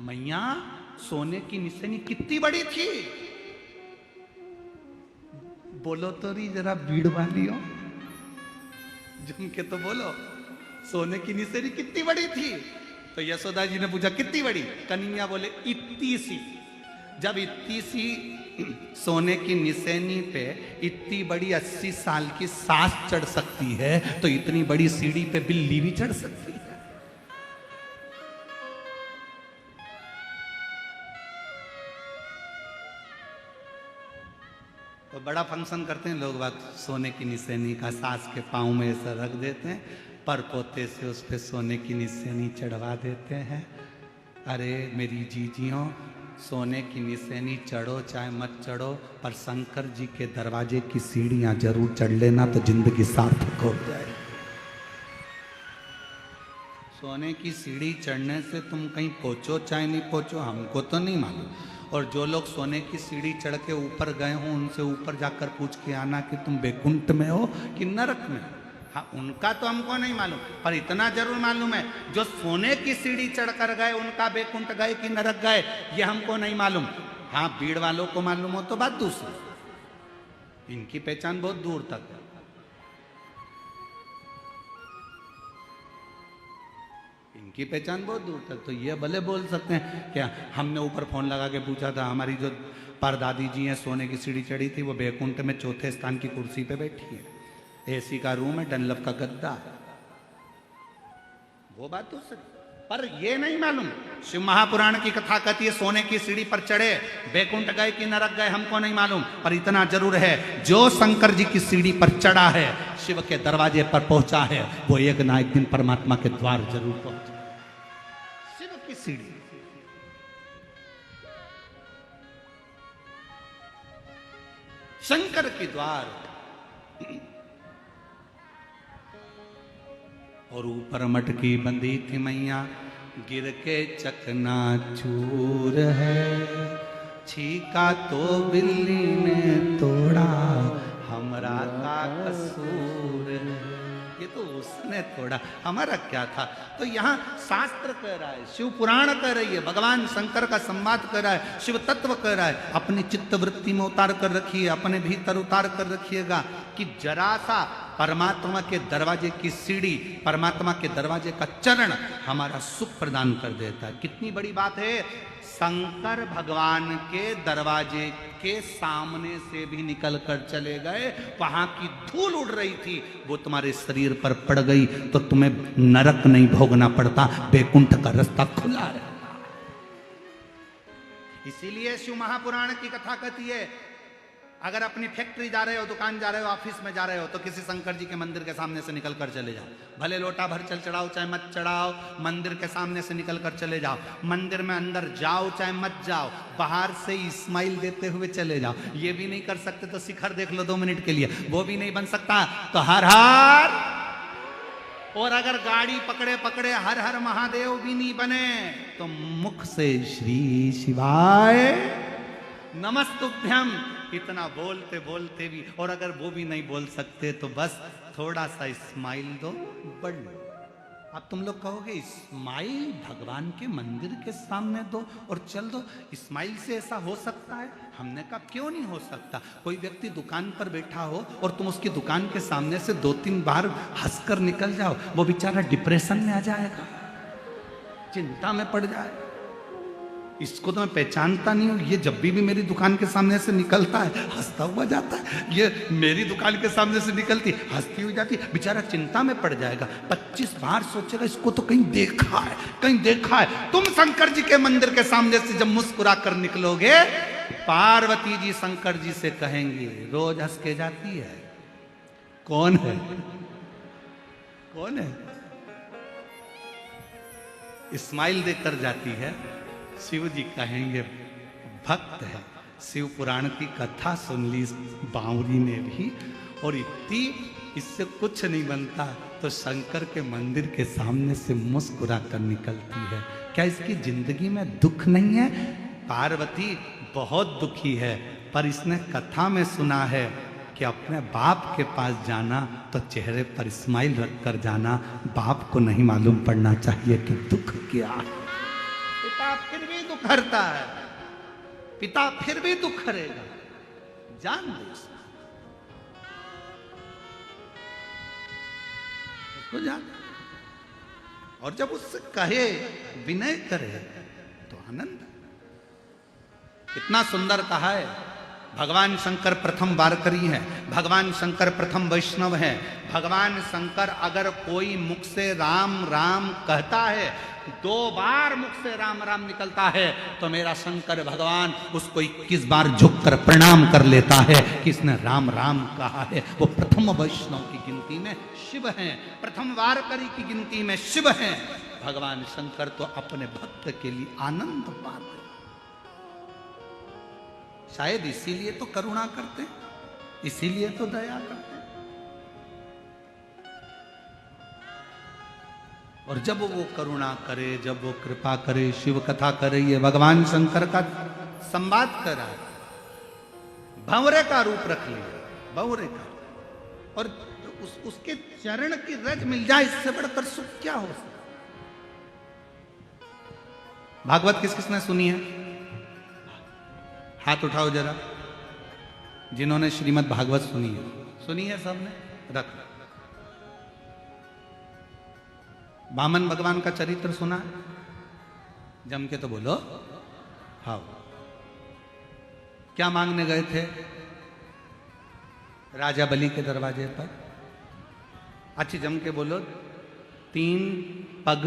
S1: मैया सोने की निसेनी कितनी बड़ी थी? बोलो तो री जरा भीड़ वालियों, जम के तो बोलो, सोने की निसेनी कितनी बड़ी थी? तो यशोदा जी ने पूछा कितनी बड़ी? कन्हैया बोले इतनी सी। जब इतनी सी सोने की निसेनी पे इतनी बड़ी 80 साल की सास चढ़ सकती है, तो इतनी बड़ी सीढ़ी पे बिल्ली भी चढ़ सकती है। तो बड़ा फंक्शन करते हैं लोग, बात सोने की निसेनी का सास के पाँव में ऐसा रख देते हैं, पर पोते से उस पे सोने की निसेनी चढ़वा देते हैं। अरे मेरी जीजियों, सोने की निसेनी चढ़ो चाहे मत चढ़ो, पर शंकर जी के दरवाजे की सीढ़ियां जरूर चढ़ लेना तो जिंदगी सार्थक हो जाए। सोने की सीढ़ी चढ़ने से तुम कहीं पहुंचो चाहे नहीं पहुंचो हमको तो नहीं मालूम, और जो लोग सोने की सीढ़ी चढ़ के ऊपर गए हों उनसे ऊपर जाकर पूछ के आना कि तुम बैकुंठ में हो कि नरक में हो। हाँ, उनका तो हमको नहीं मालूम, पर इतना जरूर मालूम है जो सोने की सीढ़ी चढ़कर गए उनका बैकुंठ गए कि नरक गए ये हमको नहीं मालूम। हाँ, भीड़ वालों को मालूम हो तो बात दूसरी, इनकी पहचान बहुत दूर तक है। इनकी पहचान बहुत दूर तक, तो ये भले बोल सकते हैं क्या हमने ऊपर फोन लगा के पूछा था, हमारी जो परदादी जी हैं सोने की सीढ़ी चढ़ी थी, वो बैकुंठ में चौथे स्थान की कुर्सी पे बैठी है, एसी का रूम है, डनलप का गद्दा है, वो बात तो सही। पर ये नहीं मालूम, शिव महापुराण की कथा कहती है सोने की सीढ़ी पर चढ़े बैकुंठ गए कि नरक गए हमको नहीं मालूम, पर इतना जरूर है जो शंकर जी की सीढ़ी पर चढ़ा है, शिव के दरवाजे पर पहुंचा है, वो एक ना एक दिन परमात्मा के द्वार जरूर पहुंचा। शिव की सीढ़ी, शंकर की द्वार, और ऊपर मटकी बंधी थी मैया, गिर के चकना चूर है, छीका तो बिल्ली ने तोड़ा हमरा का कसूर है। ये तो उसने तोड़ा, हमारा क्या था? तो यहाँ शास्त्र कह रहा है, शिव पुराण कह रही है, भगवान शंकर का संवाद कर रहा है, शिव तत्व कह रहा है, अपनी चित्त वृत्ति में उतार कर रखिए, अपने भीतर उतार कर रखिएगा कि जरा सा परमात्मा के दरवाजे की सीढ़ी, परमात्मा के दरवाजे का चरण हमारा सुख प्रदान कर देता है। कितनी बड़ी बात है, शंकर भगवान के दरवाजे के सामने से भी निकल कर चले गए, वहां की धूल उड़ रही थी, वो तुम्हारे शरीर पर पड़ गई तो तुम्हें नरक नहीं भोगना पड़ता, बैकुंठ का रास्ता खुला रहता। इसीलिए शिव महापुराण की कथा कहती है, अगर अपनी फैक्ट्री जा रहे हो, दुकान जा रहे हो, ऑफिस में जा रहे हो, तो किसी शंकर जी के मंदिर के सामने से निकल कर चले जाओ, भले लोटा भर चल चढ़ाओ चाहे मत चढ़ाओ, मंदिर के सामने से निकल कर चले जाओ, मंदिर में अंदर जाओ चाहे मत जाओ, बाहर से इस्माइल देते हुए चले जाओ। ये भी नहीं कर सकते तो शिखर देख लो 2 मिनट के लिए, वो भी नहीं बन सकता तो हर हर, और अगर गाड़ी पकड़े पकड़े हर हर महादेव भी नहीं बने तो मुख से श्री शिवाय नमस्तुभ्यम इतना बोलते बोलते भी, और अगर वो भी नहीं बोल सकते तो बस थोड़ा सा स्माइल दो, बढ़ लो। अब तुम लोग कहोगे इस्माइल भगवान के मंदिर के सामने दो और चल दो, इस्माइल से ऐसा हो सकता है? हमने कहा क्यों नहीं हो सकता। कोई व्यक्ति दुकान पर बैठा हो और तुम उसकी दुकान के सामने से 2-3 बार हंसकर निकल जाओ, वो बेचारा डिप्रेशन में आ जाएगा, चिंता में पड़ जाएगा। इसको तो मैं पहचानता नहीं हूं, ये जब भी मेरी दुकान के सामने से निकलता है हंसता हुआ जाता है, ये मेरी दुकान के सामने से निकलती हंसती हुई जाती, बेचारा चिंता में पड़ जाएगा। 25 बार सोचेगा इसको तो कहीं देखा है, कहीं देखा है। तुम शंकर जी के मंदिर के सामने से जब मुस्कुरा कर निकलोगे, पार्वती जी शंकर जी से कहेंगी रोज हंस के जाती है, कौन है, कौन है? इस्माइल देकर जाती है, शिव जी कहेंगे भक्त है। शिव पुराण की कथा सुन ली बावरी ने भी, और इतनी इससे कुछ नहीं बनता तो शंकर के मंदिर के सामने से मुस्कुरा कर निकलती है। क्या इसकी जिंदगी में दुख नहीं है? पार्वती बहुत दुखी है, पर इसने कथा में सुना है कि अपने बाप के पास जाना तो चेहरे पर स्माइल रख कर जाना, बाप को नहीं मालूम पड़ना चाहिए कि दुख क्या है। पिता फिर भी दुख हरता है, पिता फिर भी दुख हरेगा, जान दो उसको, जान। और जब उससे कहे, विनय करे तो आनंद। कितना सुंदर कहा है। भगवान शंकर प्रथम वारकरी हैं, भगवान शंकर प्रथम वैष्णव हैं। भगवान शंकर अगर कोई मुख से राम राम कहता है, 2 बार मुख से राम राम निकलता है, तो मेरा शंकर भगवान उसको 21 बार झुककर प्रणाम कर लेता है कि इसने राम राम कहा है। वो प्रथम वैष्णव की गिनती में शिव हैं, प्रथम वारकरी की गिनती में शिव हैं। भगवान शंकर तो अपने भक्त के लिए आनंद पाते, शायद इसीलिए तो करुणा करते, इसीलिए तो दया करते। और जब वो करुणा करे, जब वो कृपा करे, शिव कथा करे, ये भगवान शंकर का संवाद करा, भंवरे का रूप रख लिया, भंवरे का, और उसके चरण की रज मिल जाए, इससे बढ़कर सुख क्या हो सकता। भागवत किस किसने सुनी है? हाथ उठाओ जरा, जिन्होंने श्रीमद् भागवत सुनी है सबने? रख। वामन भगवान का चरित्र सुना है? जम के तो बोलो। हाँ, क्या मांगने गए थे राजा बलि के दरवाजे पर? अच्छी जम के बोलो, 3 पग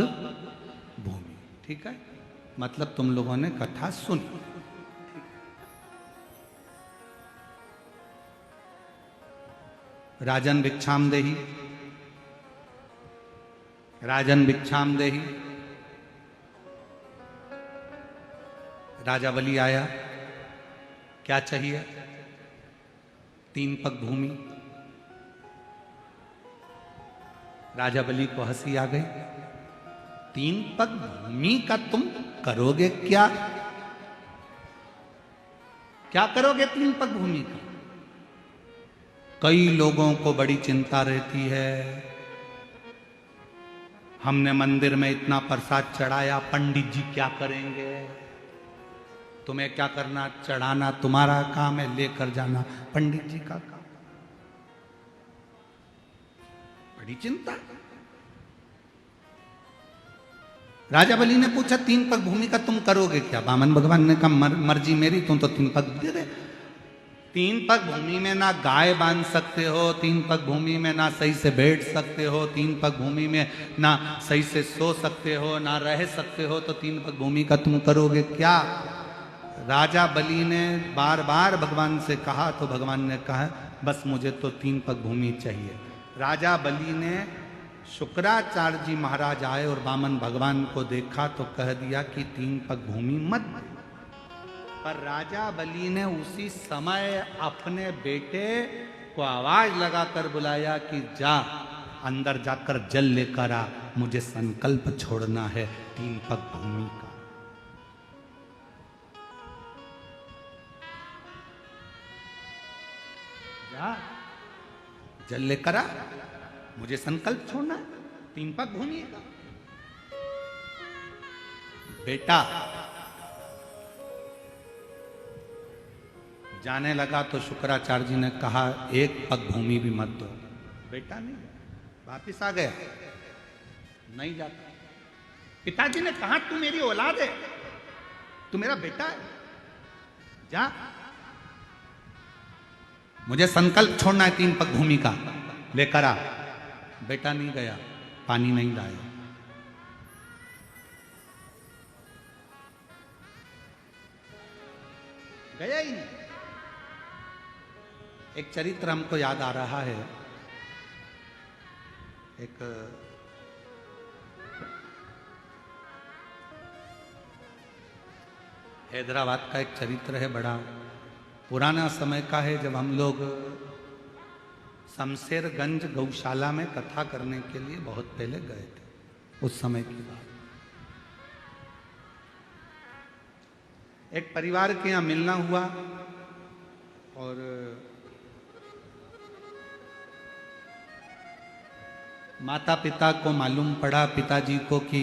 S1: भूमि। ठीक है, मतलब तुम लोगों ने कथा सुनी। राजन भिक्षाम देही, राजन भिक्षाम देही। राजा बलि आया, क्या चाहिए? 3 पग भूमि। राजा बलि को हंसी आ गई, 3 पग भूमि का तुम करोगे क्या? क्या करोगे 3 पग भूमि का? कई लोगों को बड़ी चिंता रहती है, हमने मंदिर में इतना प्रसाद चढ़ाया, पंडित जी क्या करेंगे? तुम्हें क्या करना, चढ़ाना तुम्हारा काम है, लेकर जाना पंडित जी का काम। बड़ी चिंता। राजा बलि ने पूछा 3 पग भूमि का तुम करोगे क्या? वामन भगवान ने कहा मर्जी मेरी, तुम तो 3 पग दे दे। 3 पग भूमि में ना गाय बांध सकते हो, 3 पग भूमि में ना सही से बैठ सकते हो, 3 पग भूमि में ना सही से सो सकते हो, ना रह सकते हो, तो 3 पग भूमि का तुम करोगे क्या? राजा बलि ने बार बार भगवान से कहा तो भगवान ने कहा बस मुझे तो 3 पग भूमि चाहिए। राजा बलि ने, शुक्राचार्य जी महाराज आए और वामन भगवान को देखा तो कह दिया कि 3 पग भूमि मत। पर राजा बलि ने उसी समय अपने बेटे को आवाज लगाकर बुलाया कि जा अंदर जाकर जल लेकर आ, मुझे संकल्प छोड़ना है 3 पग भूमि का। जा जल लेकर आ, मुझे संकल्प छोड़ना है। तीन पग घूमिएगा। बेटा जाने लगा तो शुक्राचार्य जी ने कहा एक पग भूमि भी मत दो। बेटा नहीं वापिस आ गया, नहीं जाता। पिताजी ने कहा तू मेरी औलाद है, तू मेरा बेटा है, जा, मुझे संकल्प छोड़ना है 3 पग भूमि का, लेकर आ। बेटा नहीं गया, पानी नहीं लाया। गया ही नहीं। एक चरित्र हमको याद आ रहा है, एक हैदराबाद का एक चरित्र है, बड़ा पुराना समय का है, जब हम लोग शमशेरगंज गौशाला में कथा करने के लिए बहुत पहले गए थे, उस समय की बात। एक परिवार के यहाँ मिलना हुआ और माता पिता को मालूम पड़ा, पिताजी को, कि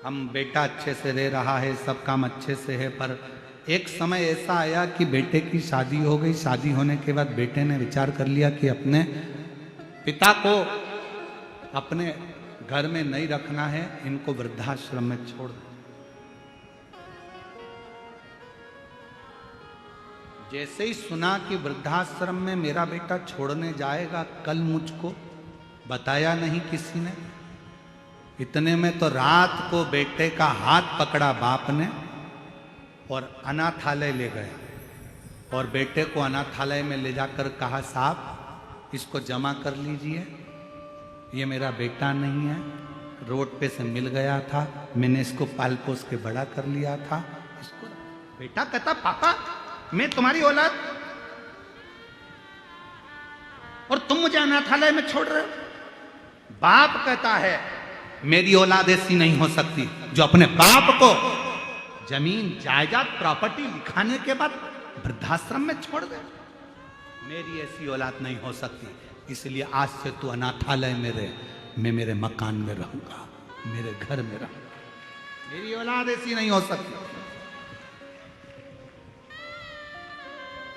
S1: हम बेटा अच्छे से रह रहा है, सब काम अच्छे से है, पर एक समय ऐसा आया कि बेटे की शादी हो गई। शादी होने के बाद बेटे ने विचार कर लिया कि अपने पिता को अपने घर में नहीं रखना है, इनको वृद्धाश्रम में छोड़ दो। जैसे ही सुना कि वृद्धाश्रम में मेरा बेटा छोड़ने जाएगा कल, मुझको बताया नहीं किसी ने। इतने में तो रात को बेटे का हाथ पकड़ा बाप ने और अनाथालय ले गया, और बेटे को अनाथालय में ले जाकर कहा साहब इसको जमा कर लीजिए, ये मेरा बेटा नहीं है, रोड पे से मिल गया था, मैंने इसको पाल पोस के बड़ा कर लिया था इसको। बेटा कहता पापा मैं तुम्हारी औलाद और तुम मुझे अनाथालय में छोड़ रहे हो। बाप कहता है मेरी औलाद ऐसी नहीं हो सकती जो अपने बाप को जमीन जायदाद प्रॉपर्टी लिखाने के बाद वृद्धाश्रम में छोड़ दे। मेरी ऐसी औलाद नहीं हो सकती, इसलिए आज से तू अनाथालय में रहे, मैं मेरे मकान में रहूंगा, मेरे घर में रहूंगा। मेरी औलाद ऐसी नहीं हो सकती,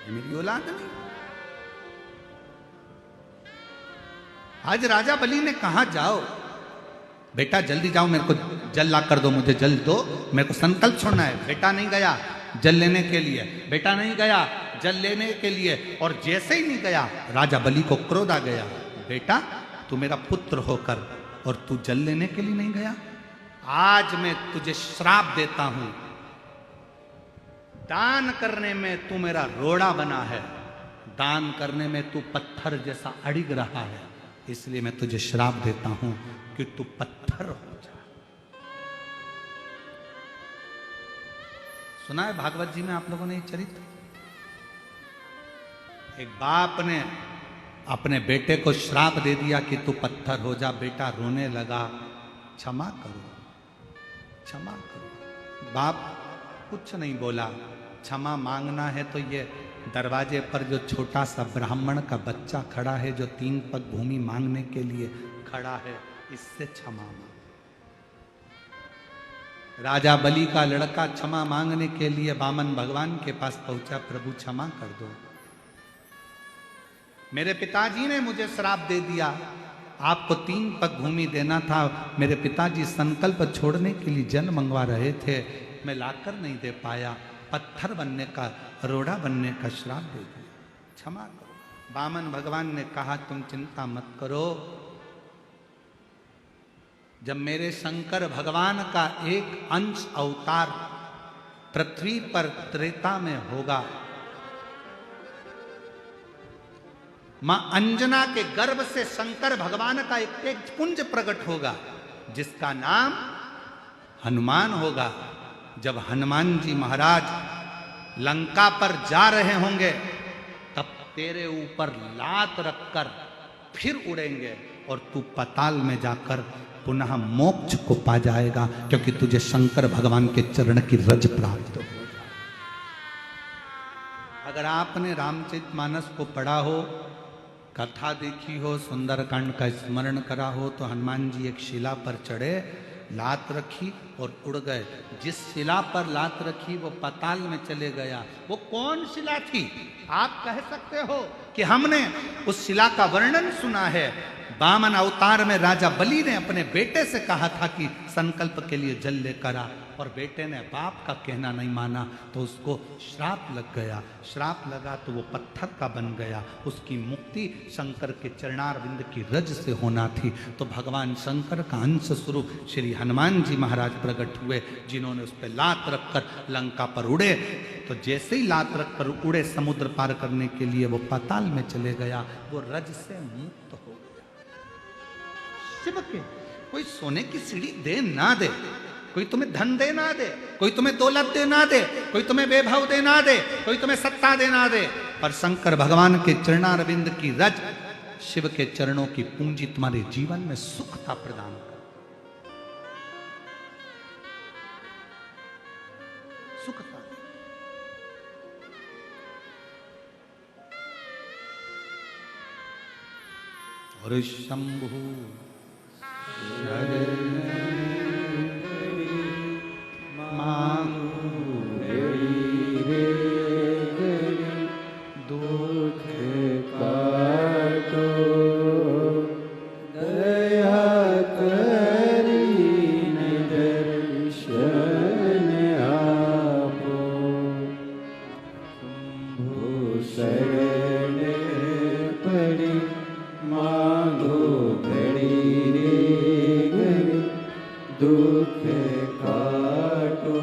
S1: मेरी औलाद नहीं। आज राजा बलि ने कहा जाओ बेटा जल्दी जाओ, मेरे को जल ला कर दो, मुझे जल दो, मेरे को संकल्प छोड़ना है। बेटा नहीं गया जल लेने के लिए, बेटा नहीं गया जल लेने के लिए, और जैसे ही नहीं गया राजा बलि को क्रोध आ गया, बेटा तू मेरा पुत्र होकर और तू जल लेने के लिए नहीं गया, आज मैं तुझे श्राप देता हूं, दान करने में तू मेरा रोड़ा बना है, दान करने में तू पत्थर जैसा अड़िग रहा है, इसलिए मैं तुझे श्राप देता हूं कि तू पत्थर हो जा। सुना है भागवत जी में आप लोगों ने ये चरित्र? एक बाप ने अपने बेटे को श्राप दे दिया कि तू पत्थर हो जा। बेटा रोने लगा, क्षमा करो क्षमा करो। बाप कुछ नहीं बोला, क्षमा मांगना है तो ये दरवाजे पर जो छोटा सा ब्राह्मण का बच्चा खड़ा है, जो 3 पग भूमि मांगने के लिए खड़ा है, इससे क्षमा मांग। राजा बलि का लड़का क्षमा मांगने के लिए वामन भगवान के पास पहुंचा, प्रभु क्षमा कर दो, मेरे पिताजी ने मुझे श्राप दे दिया, आपको 3 पग भूमि देना था, मेरे पिताजी संकल्प छोड़ने के लिए जल मंगवा रहे थे, मैं लाकर नहीं दे पाया, पत्थर बनने का, रोड़ा बनने का श्राप दे दिया, क्षमा करो। वामन भगवान ने कहा तुम चिंता मत करो, जब मेरे शंकर भगवान का एक अंश अवतार पृथ्वी पर त्रेता में होगा, मां अंजना के गर्भ से शंकर भगवान का एक पुंज प्रकट होगा जिसका नाम हनुमान होगा। जब हनुमान जी महाराज लंका पर जा रहे होंगे तब तेरे ऊपर लात रखकर फिर उड़ेंगे और तू पाताल में जाकर पुनः मोक्ष को पा जाएगा, क्योंकि तुझे शंकर भगवान के चरण की रज प्राप्त हो। अगर आपने रामचरितमानस को पढ़ा हो, कथा देखी हो, सुंदरकांड का स्मरण करा हो, तो हनुमान जी एक शिला पर चढ़े, लात रखी और उड़ गए। जिस शिला पर लात रखी वो पाताल में चले गया। वो कौन शिला थी? आप कह सकते हो कि हमने उस शिला का वर्णन सुना है। वामन अवतार में राजा बलि ने अपने बेटे से कहा था कि संकल्प के लिए जल लेकर आ, और बेटे ने बाप का कहना नहीं माना तो उसको श्राप लग गया। श्राप लगा तो वो पत्थर का बन गया। उसकी मुक्ति शंकर के चरणारविंद की रज से होना थी। तो भगवान शंकर का अंश स्वरूप श्री हनुमान जी महाराज प्रकट हुए, जिन्होंने उस पर लात रखकर लंका पर उड़े। तो जैसे ही लात रखकर उड़े, समुद्र पार करने के लिए वो पाताल में चले गया, वो रज से मुक्त हो गया। शिव के कोई सोने की सीढ़ी दे ना दे, कोई तुम्हें धन दे ना दे, कोई तुम्हें दौलत दे ना दे, कोई तुम्हें वैभव दे ना दे, कोई तुम्हें सत्ता दे ना दे, पर शंकर भगवान के चरणारविंद की रज, शिव के चरणों की पूंजी तुम्हारे जीवन में सुखता प्रदान कर, सुखता। और शंभु
S2: दुख काटो, दया करीने दर्शन आपो, शंभु शरण पड़ी मांगो घड़ी रे घड़ी, दुख काटो,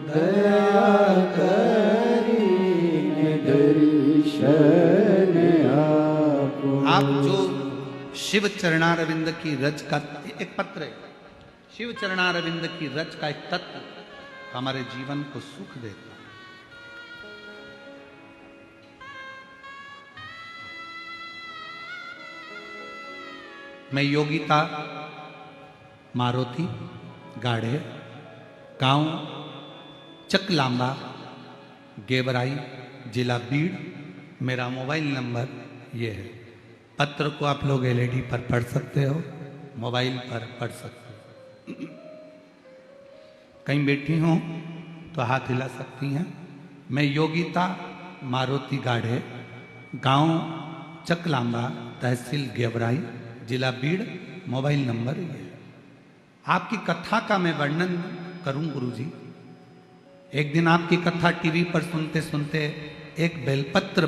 S2: दया करीने दर्शन आपो।
S1: आप जो शिव चरणारविंद की रज का एक पत्र है, शिव चरणारविंद की रज का एक तत्व हमारे जीवन को सुख देता है। मैं योगिता मारुति गाढ़े, गांव चकलांबा, गेवराई, जिला बीड़, मेरा मोबाइल नंबर ये है। पत्र को आप लोग एलईडी पर पढ़ सकते हो, मोबाइल पर पढ़ सकते हो। कहीं बैठी हो तो हाथ हिला सकती हैं। मैं योगिता मारुति गाढ़े, गांव चकलांबा, तहसील गेवराई, जिला बीड़, मोबाइल नंबर ये है। आपकी कथा का मैं वर्णन करूं गुरुजी। एक दिन आपकी कथा टीवी पर सुनते सुनते एक बेलपत्र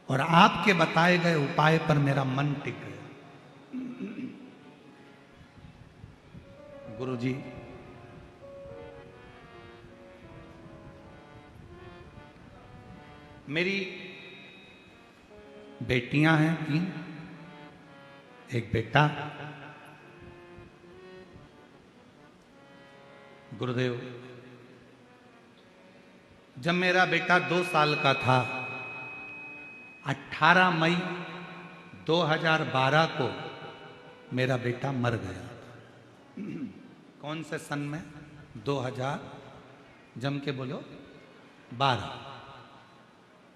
S1: और आपके बताए गए उपाय पर मेरा मन टिक गया। गुरुजी, मेरी बेटियां हैं 3, एक बेटा। गुरुदेव, जब मेरा बेटा 2 साल का था, 18 मई 2012 को मेरा बेटा मर गया। कौन से सन में? 2000, जम के बोलो, 12।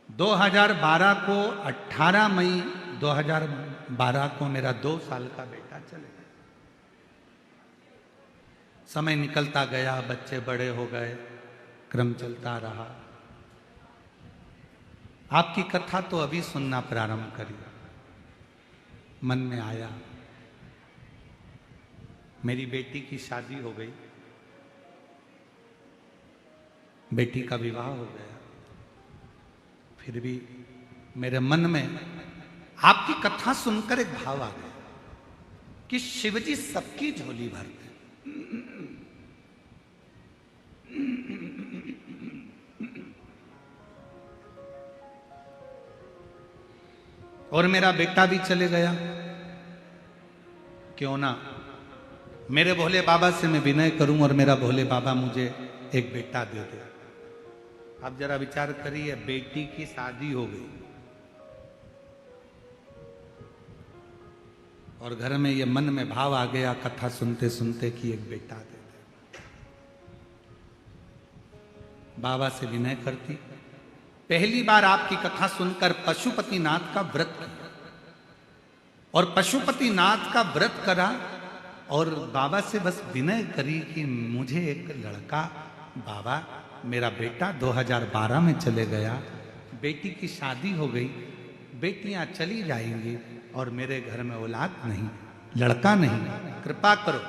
S1: 2012 को 18 मई 2012 को मेरा 2 साल का बेटा चले गया। समय निकलता गया, बच्चे बड़े हो गए, क्रम चलता रहा। आपकी कथा तो अभी सुनना प्रारंभ करी, मन में आया। मेरी बेटी की शादी हो गई, बेटी का विवाह हो गया। फिर भी मेरे मन में आपकी कथा सुनकर एक भाव आ गया कि शिवजी सबकी झोली भरते। और मेरा बेटा भी चले गया, क्यों ना मेरे भोले बाबा से मैं विनय करूं और मेरा भोले बाबा मुझे एक बेटा दे दे। आप जरा विचार करिए, बेटी की शादी हो गई और घर में ये मन में भाव आ गया कथा सुनते सुनते कि एक बेटा दे दे। बाबा से विनय करती, पहली बार आपकी कथा सुनकर पशुपतिनाथ का व्रत किया और पशुपतिनाथ का व्रत करा और बाबा से बस विनय करी कि मुझे एक लड़का, बाबा मेरा बेटा 2012 में चले गया, बेटी की शादी हो गई, बेटियां चली जाएंगी और मेरे घर में औलाद नहीं, लड़का नहीं, कृपा करो।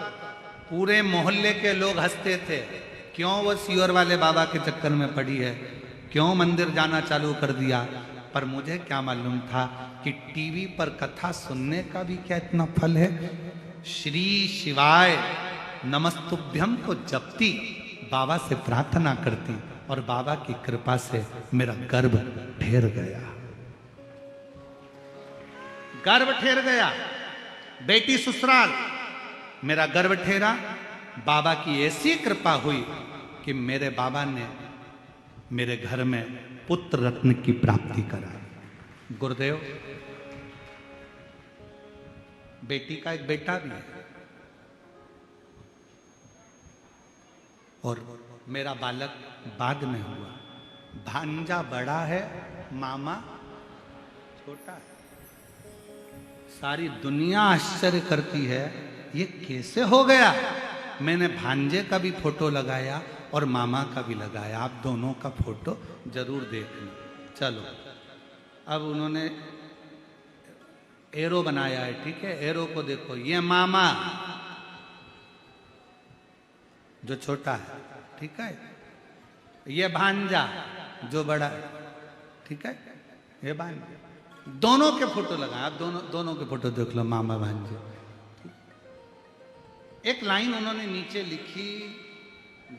S1: पूरे मोहल्ले के लोग हंसते थे, क्यों वो सियोर वाले बाबा के चक्कर में पड़ी है, क्यों मंदिर जाना चालू कर दिया। पर मुझे क्या मालूम था कि टीवी पर कथा सुनने का भी क्या इतना फल है। श्री शिवाय नमस्तुभ्यम को जपती, बाबा से प्रार्थना करती और बाबा की कृपा से मेरा गर्भ ठहर गया, गर्भ ठहर गया। बेटी ससुराल, मेरा गर्भ ठहरा। बाबा की ऐसी कृपा हुई कि मेरे बाबा ने मेरे घर में पुत्र रत्न की प्राप्ति कराई। गुरुदेव, बेटी का एक बेटा भी है और मेरा बालक बाद में हुआ। भांजा बड़ा है, मामा छोटा है। सारी दुनिया आश्चर्य करती है ये कैसे हो गया। मैंने भांजे का भी फोटो लगाया और मामा का भी लगाया, आप दोनों का फोटो जरूर देखना। चलो, अब उन्होंने एरो बनाया है, ठीक है, एरो को देखो, ये मामा जो छोटा है, ठीक है, ये भांजा जो बड़ा है, ठीक है, ये भांजा, दोनों के फोटो लगाए। आप दोनों के फोटो देख लो, मामा भांजे। एक लाइन उन्होंने नीचे लिखी,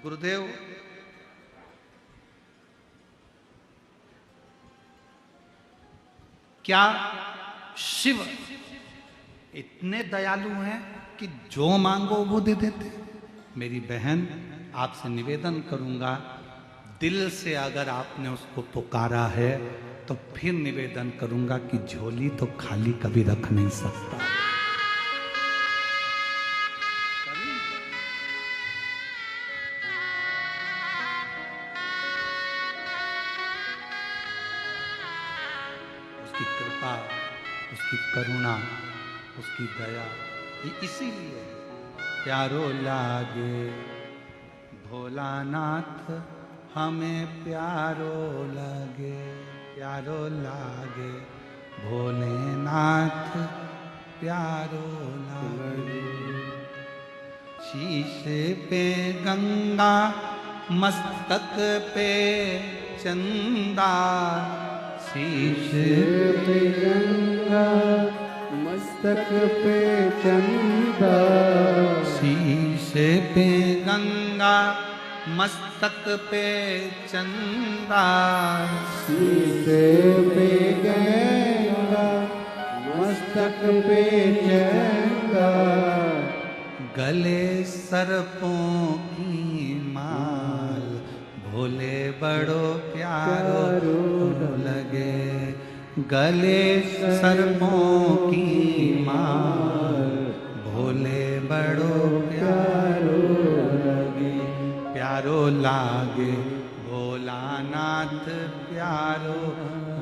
S1: गुरुदेव क्या शिव इतने दयालु हैं कि जो मांगो वो दे देते। मेरी बहन, आपसे निवेदन करूंगा, दिल से अगर आपने उसको पुकारा है तो फिर निवेदन करूंगा कि झोली तो खाली कभी रख नहीं सकता। उसकी कृपा, उसकी करुणा, उसकी दया, ये इसीलिए प्यारो लागे भोलानाथ, हमें प्यारो लगे, प्यारो लागे भोलेनाथ, प्यारो लागे। शीश पे गंगा, मस्तक पे चंदा, शीश
S2: पे गंगा, मस्तक पे चंदा,
S1: शीश पे गंगा, मस्तक पे चंदा,
S2: शीश पे गंगा, मस्तक पे चंदा,
S1: गले सर्पों की माल, भोले बड़ो प्यारो लगे। गले सर्पों की माल, भोले बड़ो प्यारो लगे, प्यारो लागे भोलानाथ, प्यारो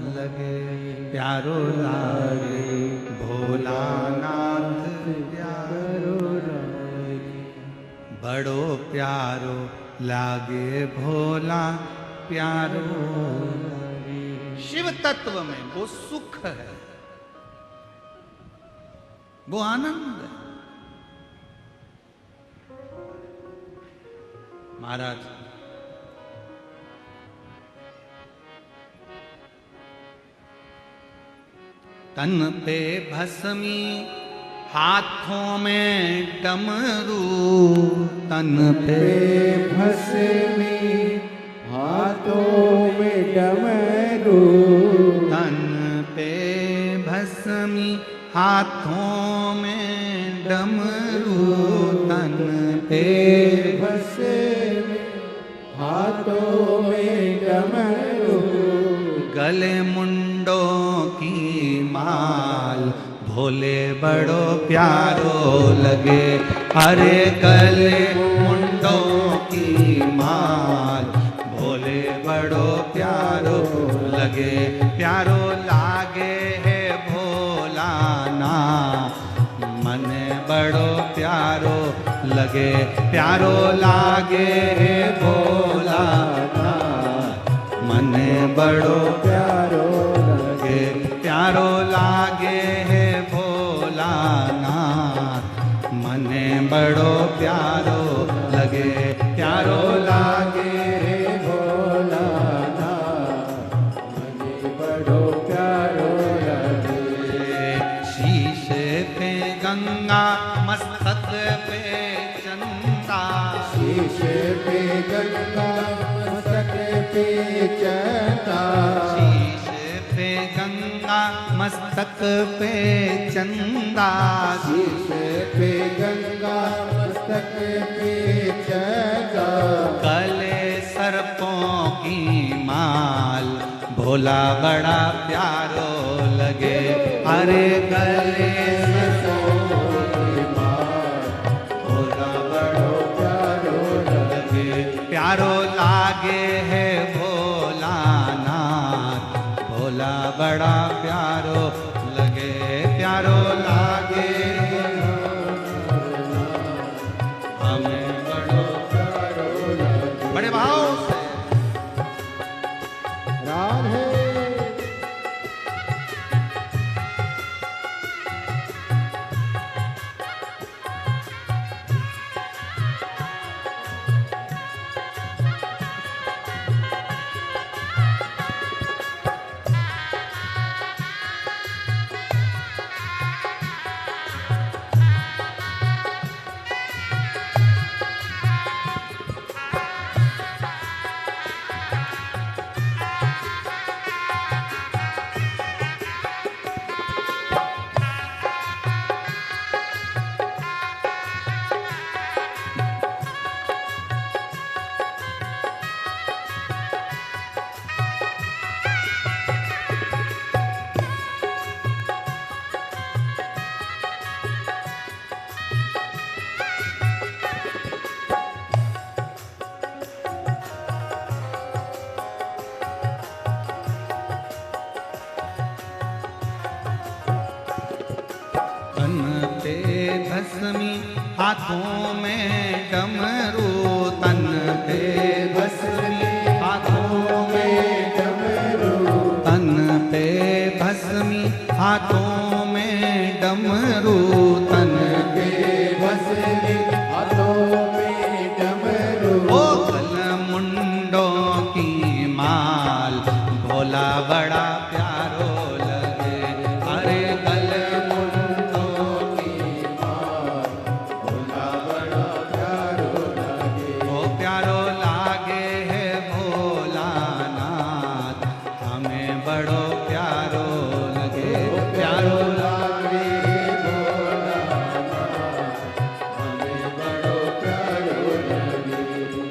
S1: लगे, प्यारो लागे भोलानाथ, प्यारो लगे, बड़ो प्यारो लागे भोला, प्यारो लगे। शिव तत्व में वो सुख है, वो आनंद है। महाराज, तन पे भस्मी, हाथों में डमरू, तन पे
S2: भस्मी, हाथों में डमरू,
S1: तन पे भस्मी, हाथों में डमरू, तन पे
S2: भस्मी, हाथों में डमरू,
S1: गले मुंडों की माल, भोले बड़ो प्यारो लगे। अरे गले मुंडों की माल, भोले बड़ो प्यारो लगे, प्यारो लागे है भोलाना, मन बड़ो प्यारो लगे, प्यारो लागे है भोलाना, मन बड़ो
S2: प्यारो
S1: लगे, प्यारो लागे है भोलाना, मन बड़ो प्यारो लगे, प्यारो लागे
S2: रे भोलाना, मने बड़ो प्यारो लगे।
S1: शीश पे गंगा मस्तक पे चंदा,
S2: शीश पे गंगा मस्तक पे चंदा,
S1: शीश पे गंगा मस्तक पे चंदा,
S2: शीश पे गंगा मस्तक पे चंदा,
S1: गले सर्पों की माल, भोला बड़ा प्यारो लगे, अरे गले सर्पों की माल, भोला बड़ो प्यारो लगे, प्यारो लागे है भोलानाथ, भोला बड़ा प्यारो लगे, प्यारो लागे हमें बड़ो प्यारो लगे। बड़े भाव से
S2: राधे
S1: तन पे भस्मी हाथों में डमरू, तन पे भस्मी हाथों में डमरू, तन पे भस्मी हाथों में डमरू, तन पे भस्मी
S2: हाथों में डमरू,
S1: ओ गल मुंडों की माल, भोला बड़ा प्यारो लगे, अरे गल मुंडों की माल, भोला बड़ा प्यारो लगे, ओ प्यारो लागे है भोलानाथ, हमें बड़ो प्यारो लगे, प्यारो लागे
S2: हमें बड़ो प्यारो लगे।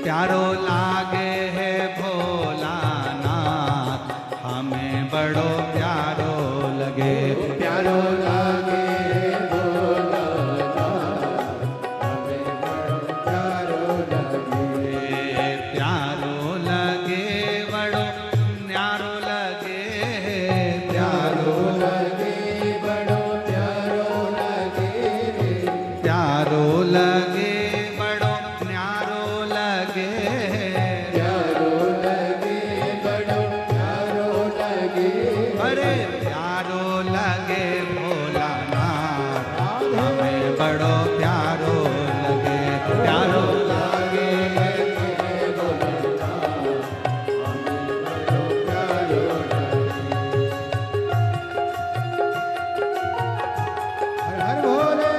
S1: प्यारो लागे है भोलानाथ, हमें बड़ो प्यारो लगे,
S2: प्यारो लागे भोलानाथ, हमें बड़ो प्यारो लगे।
S1: प्यारो लगे बड़ो न्यारो लगे, प्यारो
S2: लगे बड़ो प्यारो लगे,
S1: प्यारो लगे बड़ो न्यारो लगे,
S2: प्यारो लगे बड़ो प्यारो लगे।
S1: अरे प्यारो लगे भोलानाथ, हमें बड़ो प्यारो लगे, प्यारो लागे
S2: हर हर भोले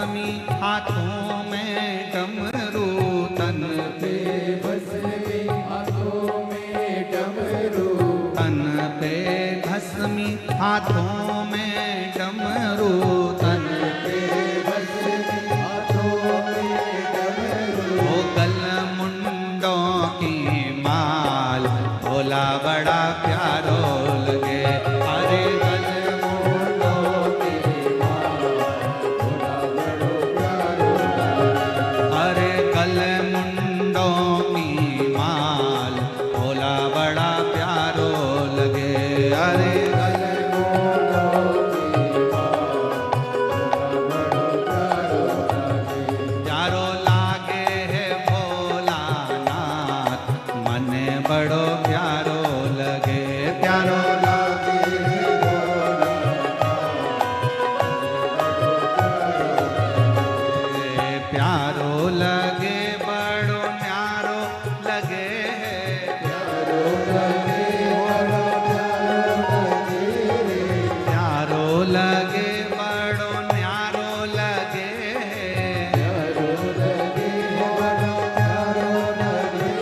S1: भस्मी हाथों में डमरू तन पे
S2: भस्मी हाथों में डमरू
S1: तन पे भस्मी हाथों में डमरू तन
S2: पे भस्मी हाथों में डमरू
S1: ओ गल मुंडों की माल भोला बड़ा प्यारो लगे अरे गल
S2: मुंडों की माल भोला बड़ो प्यारो
S1: अरे गल मुंडों की माल भोला बड़ा प्यारो लगे अरे गल
S2: मुंडों की माल भोला बड़ो प्यारो
S1: प्यारो
S2: लगे
S1: लागे है भोलानाथ मन बड़ो प्यारो लगे प्यारो
S2: लागे
S1: प्यारो लगे बड़ो न्यारो लगे
S2: प्यारो लगे बड़ा प्यारो लगे
S1: प्यारो लगे बड़ो न्यारो लगे
S2: प्यारो लगे बड़ा प्यारो लगे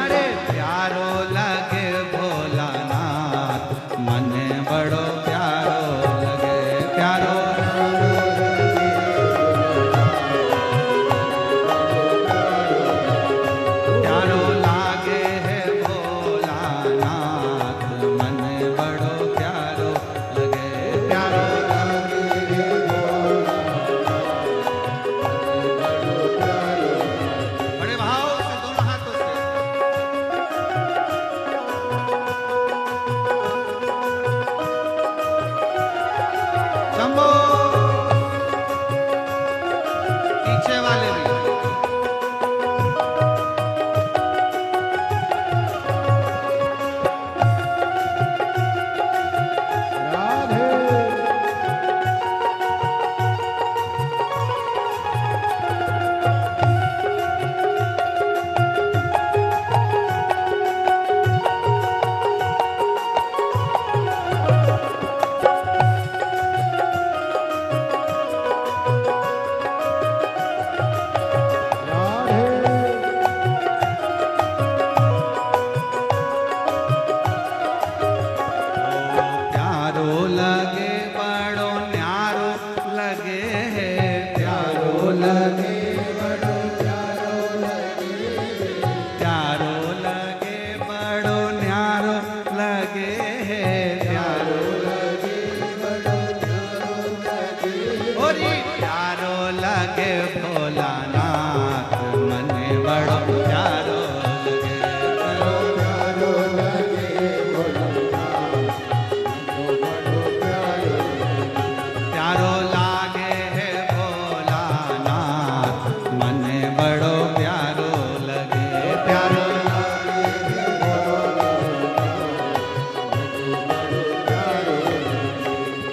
S1: अरे प्यारो लगे भोलानाथ मन बड़ो प्यारो लगे प्यारो प्यारो लागे है भोलानाथ मन बड़ो प्यारो लगे प्यारो बड़े भाव से दोनों हाथों से शंभो पीछे वाले भी
S2: राधे
S1: प्यारो लगे बड़ो न्यारो लगे है प्यारो
S2: लगे बड़ो प्यारो लगे
S1: प्यारो लगे बड़ो न्यारो लगे है प्यारो
S2: लगे बड़ो प्यारो लगे
S1: ओरी प्यारो लगे भोलानाथ मन बड़ो प्यारो लगे
S2: प्यारो लगे बड़ो प्यारो
S1: प्यारो लागे है भोलानाथ मन बड़ो प्यारो लगे प्यारो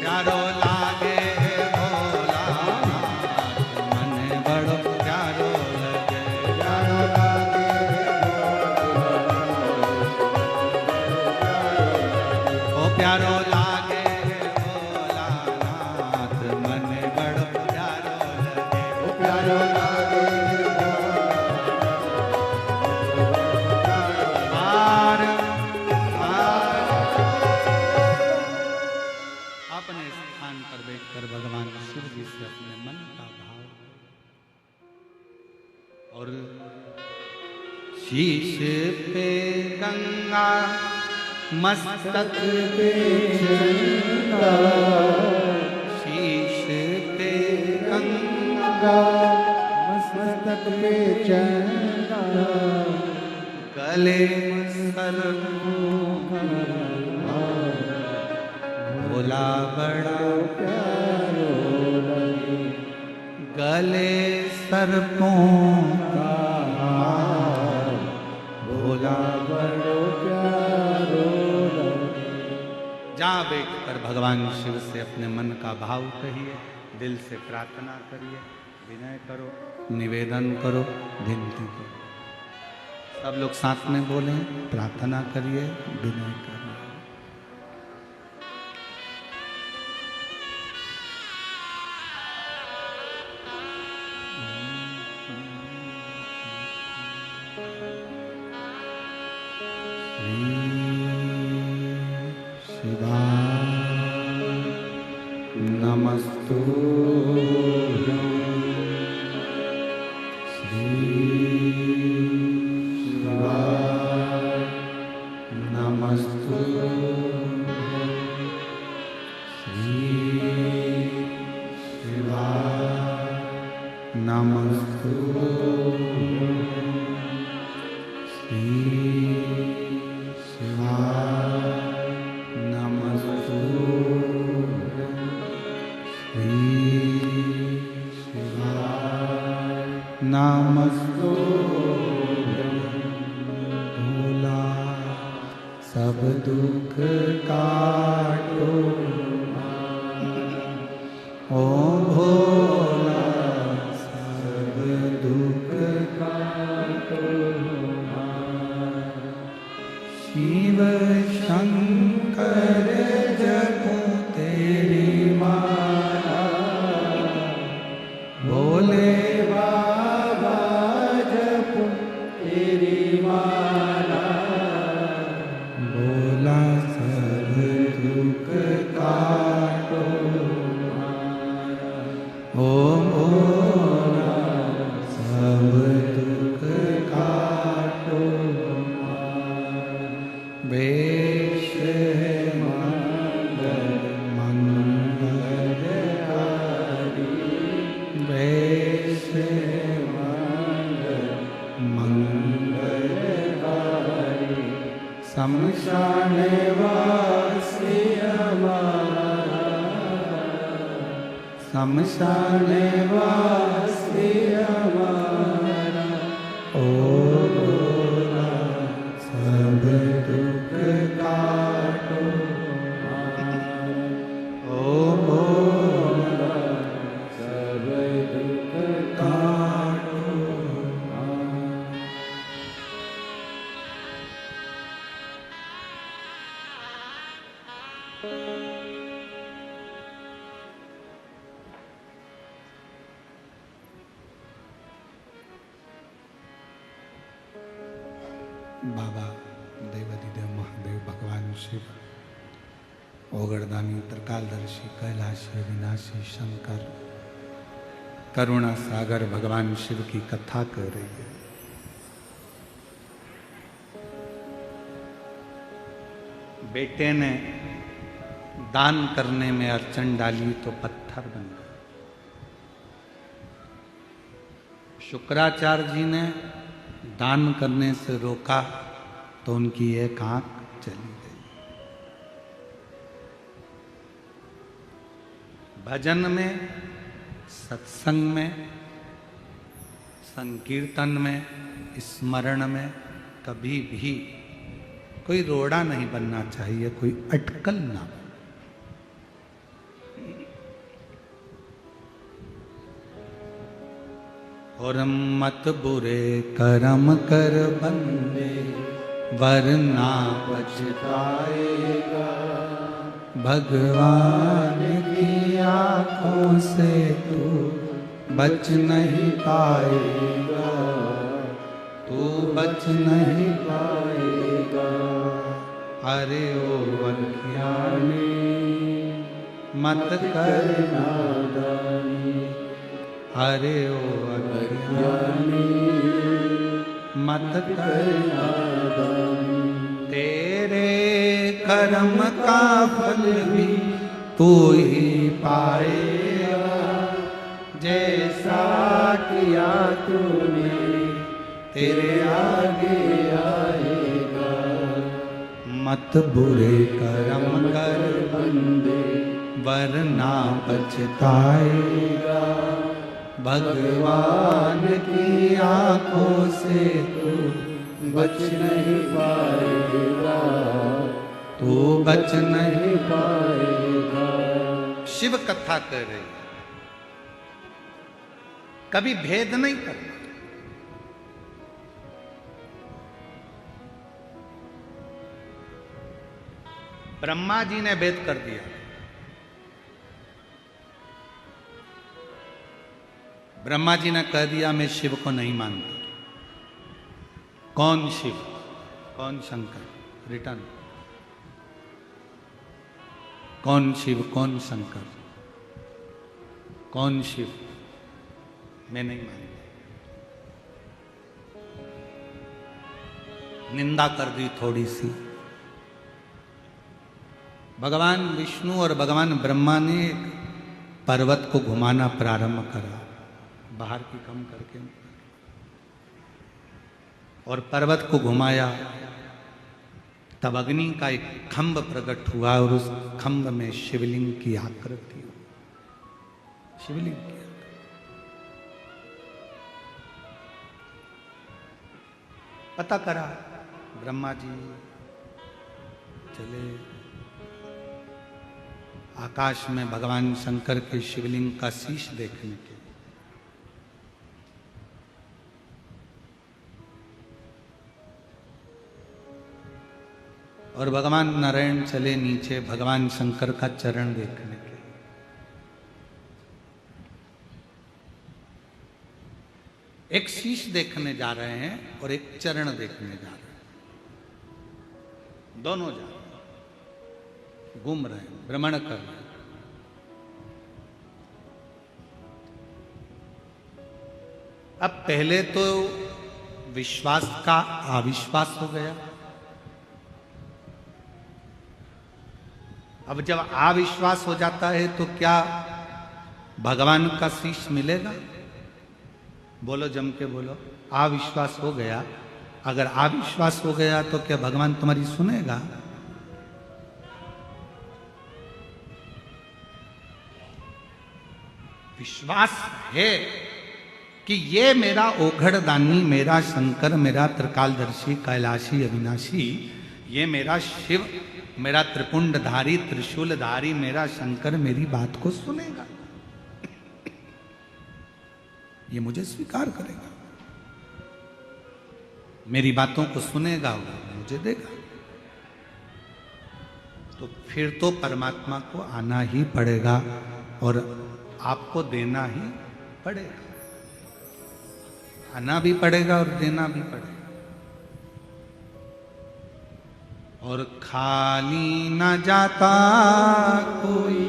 S1: प्यारो लागे है भोलानाथ मन बड़ो प्यारो लगे
S2: प्यारो लगे
S1: ओ प्यारो लागे है भोलानाथ मन बड़ो प्यारो लगे
S2: प्यारो लगे
S1: पार पार अपने स्थान पर बैठकर भगवान शिव जी से अपने मन का भाव और शीश पे गंगा मस्तक पे
S2: चंदा
S1: शीश पे गंगा
S2: मस्तक पे चंदा
S1: गले सर भोला बड़ा
S2: प्यारो लगे
S1: गले सर्पों का हार भोला
S2: बड़ो प्यारो लगे
S1: जहाँ बैठकर भगवान शिव से अपने मन का भाव कहिए, दिल से प्रार्थना करिए, विनय करो, निवेदन करो, विनती करो। सब लोग साथ में बोले, प्रार्थना करिए, विनय करिए।
S2: नमस्तुभ्यं श्री शिवाय नमस्तुभ्यं श्री शिवाय नमस्तुभ्यं श्री शिवाय नमस्तुभ्यं नमस्तुभ्यं भोला सब दुख काटो ओ भोला सब दुख काटो शिव शंकर जपो तेरी माला भोले बाबा जपो तेरी माला भोला सब दुख काटो ओ भोला सब दुख काटो वेश है मंगलहारी वेश है मंगलहारी शमशान वासी हमारा शमशान वासी हमारा ओ भोला सब दुख काटो ओ भोला सब दुख काटो बाबा देवादिदेव महादेव भगवान शिव ओगरदानी त्रिकालदर्शी कैलाशी अविनाशी शंकर करुणा सागर भगवान शिव की कथा कर रही है। बेटे ने दान करने में अड़चन डाली तो पत्थर बन गया। शुक्राचार्य जी ने दान करने से रोका तो उनकी एक आंख चली गई। भजन में, सत्संग में, संकीर्तन में, स्मरण में कभी भी कोई रोड़ा नहीं बनना चाहिए, कोई अटकल ना हो। और मत बुरे कर्म कर बंदे वरना पछताएगा भगवान की आंखों से तू बच नहीं पाएगा तू बच नहीं पाएगा। अरे ओ अज्ञानी मत कर नादानी अरे ओ अज्ञानी मत कर नादानी तेरे कर्म का फल भी तू ही पाएगा जैसा किया तूने तेरे आगे आएगा। मत बुरे कर्म कर बंदे वरना पछताएगा भगवान की आंखों से तू बच नहीं पाएगा तू बच नहीं पाएगा। शिव कथा कर रही है, कभी भेद नहीं करना। ब्रह्मा जी ने भेद कर दिया, ब्रह्मा जी ने कह दिया मैं शिव को नहीं मानता। कौन शिव, कौन शंकर? रिटर्न। कौन शिव, कौन शंकर, कौन शिव? मैं नहीं मानता। निंदा कर दी थोड़ी सी। भगवान विष्णु और भगवान ब्रह्मा ने एक पर्वत को घुमाना प्रारंभ करा, बाहर की कम करके, और पर्वत को घुमाया। तब अग्नि का एक खंभ प्रकट हुआ और उस खंभ में शिवलिंग की आकृति, शिवलिंग की आकृति। पता करा, ब्रह्मा जी चले आकाश में भगवान शंकर के शिवलिंग का शीश देखने के। और भगवान नारायण चले नीचे भगवान शंकर का चरण देखने के। एक शीश देखने जा रहे हैं और एक चरण देखने जा रहे हैं, दोनों जा रहे हैं, घूम रहे हैं, भ्रमण कर रहे हैं। अब पहले तो विश्वास का अविश्वास हो गया। अब जब अविश्वास हो जाता है तो क्या भगवान का शीश मिलेगा? बोलो, जम के बोलो। अविश्वास हो गया। अगर अविश्वास हो गया तो क्या भगवान तुम्हारी सुनेगा? विश्वास है कि ये मेरा ओघड़दानी, मेरा शंकर, मेरा त्रिकालदर्शी, कैलाशी, अविनाशी, ये मेरा शिव, मेरा त्रिपुंडधारी, त्रिशूलधारी, मेरा शंकर मेरी बात को सुनेगा, ये मुझे स्वीकार करेगा, मेरी बातों को सुनेगा, मुझे देगा। तो फिर तो परमात्मा को आना ही पड़ेगा और आपको देना ही पड़ेगा, आना भी पड़ेगा और देना भी पड़ेगा। और खाली न जाता कोई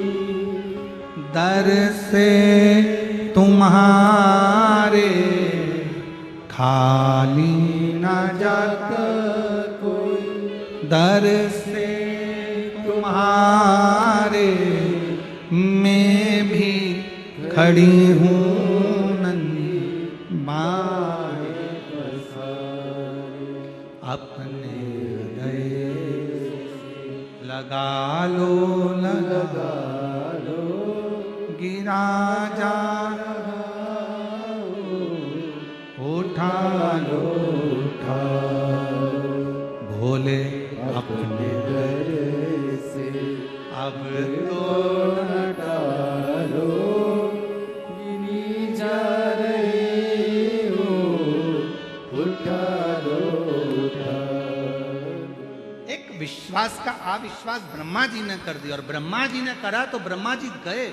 S2: दर से तुम्हारे, खाली न जाता कोई दर से तुम्हारे, मैं भी खड़ी हूँ नन्ही बाई अपने लगा लो, लगा लो, गिरा जा उठा लो, उठा भोले अपने घर से अब तो डालो, गिरी जा रही हो, उठा लो, उठा। एक विश्वास का अविश्वास ब्रह्मा जी ने कर दिया, और ब्रह्मा जी ने करा तो ब्रह्मा जी गए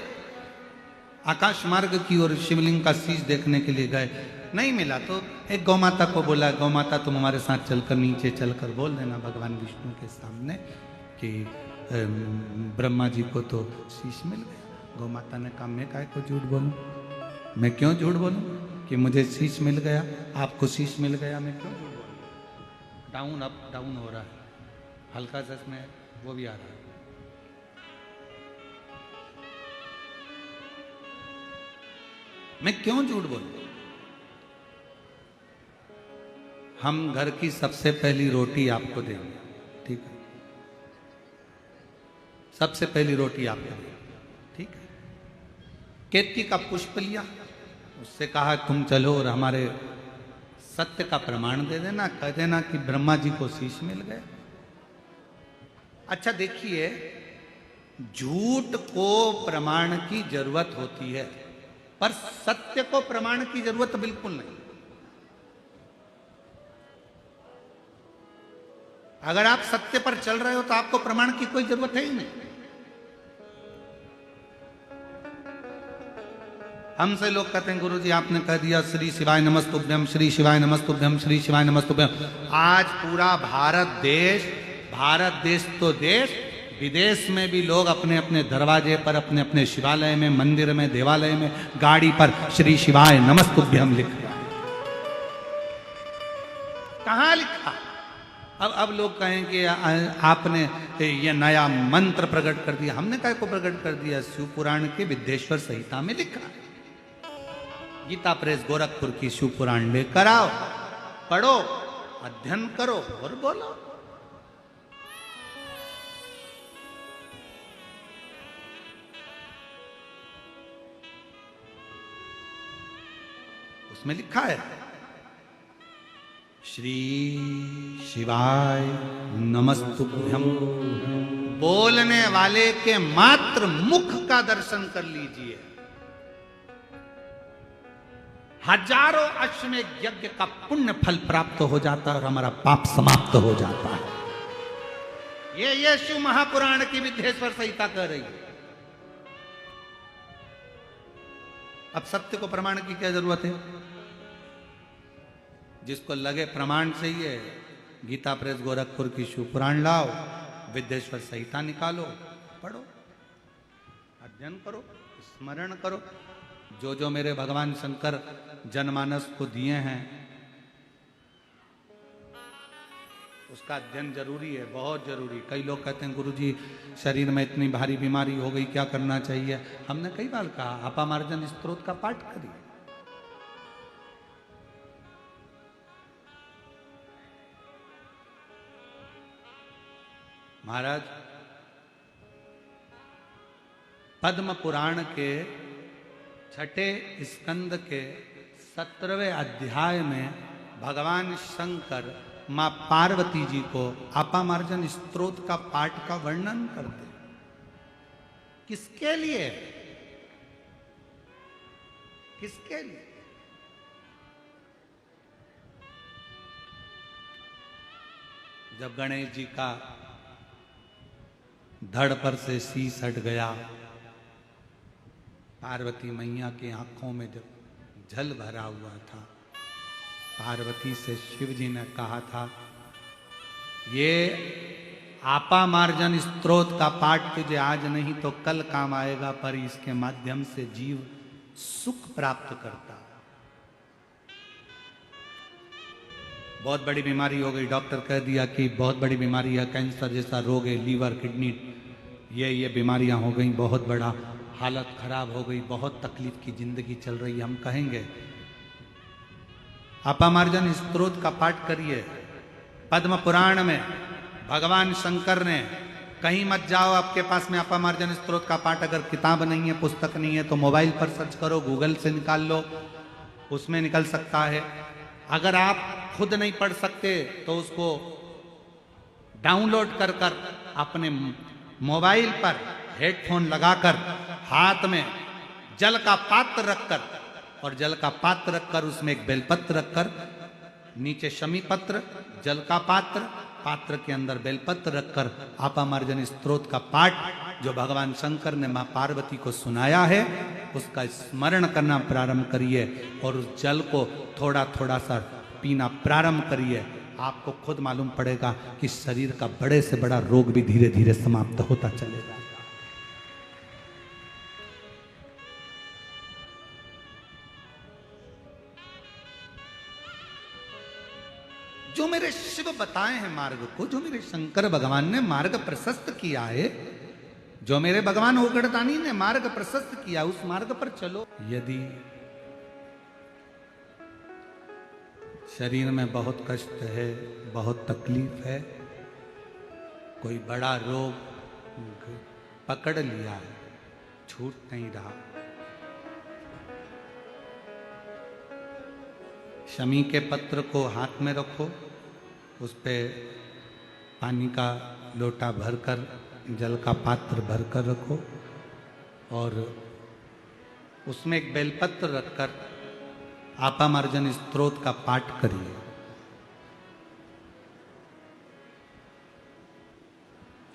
S2: आकाश मार्ग की ओर, शिवलिंग का शीश देखने के लिए गए। नहीं मिला तो एक गौ माता को बोला, गौ माता तुम हमारे साथ चलकर नीचे चलकर बोल देना भगवान विष्णु के सामने कि ब्रह्मा जी को तो शीश मिल गया। गौ माता ने कहा मैं काहे को झूठ बोलूं, मैं क्यों झूठ बोलूं कि मुझे शीश मिल गया, आपको शीश मिल गया, मैं क्यों झूठ बोलूं? डाउन अप डाउन हो रहा है, हल्का सा इसमें वो भी आ रहा है। मैं क्यों झूठ बोलूं? हम घर की सबसे पहली रोटी आपको देंगे, ठीक है? सबसे पहली रोटी आपको देंगे, ठीक है? केतकी का पुष्प लिया, उससे कहा तुम चलो और हमारे सत्य का प्रमाण दे देना, कह देना कि ब्रह्मा जी को शीश मिल गया। अच्छा देखिए, झूठ को प्रमाण की जरूरत होती है, पर सत्य को प्रमाण की जरूरत बिल्कुल नहीं। अगर आप सत्य पर चल रहे हो तो आपको प्रमाण की कोई जरूरत है ही नहीं।
S1: हमसे लोग कहते हैं गुरुजी आपने कह दिया श्री शिवाय नमस्तुभ्यम, श्री शिवाय नमस्तुभ्यम, श्री शिवाय नमस्तुभ्यम। आज पूरा भारत देश तो देश, विदेश में भी लोग अपने अपने दरवाजे पर, अपने अपने शिवालय में, मंदिर में, देवालय में, गाड़ी पर श्री शिवाय नमस्तुभ्यम लिख रहा है। कहां लिखा? अब लोग कहें कि आपने ये नया मंत्र प्रकट कर दिया। हमने काय को प्रकट कर दिया? शिव पुराण के विद्येश्वर संहिता में लिखा है। गीता प्रेस गोरखपुर की शिव पुराण लेकर आओ, पढ़ो, अध्ययन करो और बोलो। उसमें लिखा है श्री शिवाय नमस्तुभ्यम। बोलने वाले के मात्र मुख का दर्शन कर लीजिए, हजारों अश्वमेध यज्ञ का पुण्य फल प्राप्त हो जाता है और हमारा पाप समाप्त हो जाता है। ये शिव महापुराण की विद्येश्वर संहिता कह रही है। अब सत्य को प्रमाण की क्या जरूरत है? जिसको लगे प्रमाण चाहिए, गीता प्रेस गोरखपुर की शिव पुराण लाओ, विद्येश्वर संहिता निकालो, पढ़ो, अध्ययन करो, स्मरण करो। जो जो मेरे भगवान शंकर जनमानस को दिए हैं उसका अध्ययन जरूरी है, बहुत जरूरी। कई लोग कहते हैं गुरुजी शरीर में इतनी भारी बीमारी हो गई, क्या करना चाहिए? हमने कई बार कहा अपामार्जन स्तोत्र का पाठ करिए। महाराज पद्म पुराण के 6ठे स्कंद के 17वें अध्याय में भगवान शंकर मां पार्वती जी को अपामार्जन स्तोत्र का पाठ का वर्णन करते। किसके लिए? किसके लिए? जब गणेश जी का धड़ पर से शीश हट गया, पार्वती मैया की आंखों में जब जल भरा हुआ था, पार्वती से शिव जी ने कहा था ये आपामार्जन स्तोत्र का पाठ तुझे आज नहीं तो कल काम आएगा, पर इसके माध्यम से जीव सुख प्राप्त करता। बहुत बड़ी बीमारी हो गई, डॉक्टर कह दिया कि बहुत बड़ी बीमारी है, कैंसर जैसा रोग है, लीवर, किडनी, ये बीमारियां हो गई, बहुत बड़ा हालत खराब हो गई, बहुत तकलीफ की जिंदगी चल रही है। हम कहेंगे अपामार्जन स्तोत्र का पाठ करिए। पद्म पुराण में भगवान शंकर ने, कहीं मत जाओ आपके पास में अपामार्जन स्तोत्र का पाठ अगर किताब नहीं है, पुस्तक नहीं है तो मोबाइल पर सर्च करो, गूगल से निकाल लो, उसमें निकल सकता है। अगर आप खुद नहीं पढ़ सकते तो उसको डाउनलोड कर कर अपने मोबाइल पर हेडफोन लगाकर हाथ में जल का पात्र रखकर, और जल का पात्र रखकर उसमें एक बेलपत्र रखकर, नीचे शमी पत्र, जल का पात्र, पात्र के अंदर बेलपत्र रखकर अपामार्जन स्तोत्र का पाठ जो भगवान शंकर ने मां पार्वती को सुनाया है उसका स्मरण करना प्रारंभ करिए और उस जल को थोड़ा थोड़ा सा पीना प्रारंभ करिए। आपको खुद मालूम पड़ेगा कि शरीर का बड़े से बड़ा रोग भी धीरे धीरे समाप्त होता चलेगा। जो मेरे शिव बताए हैं मार्ग को, जो मेरे शंकर भगवान ने मार्ग प्रशस्त किया है, जो मेरे भगवान होगड़दानी ने मार्ग प्रशस्त किया, उस मार्ग पर चलो। यदि शरीर में बहुत कष्ट है, बहुत तकलीफ है, कोई बड़ा रोग पकड़ लिया है, छूट नहीं रहा, शमी के पत्र को हाथ में रखो, उस पे पानी का लोटा भरकर, जल का पात्र भरकर रखो और उसमें एक बेलपत्र रखकर अपामार्जन स्तोत्र का पाठ करिए।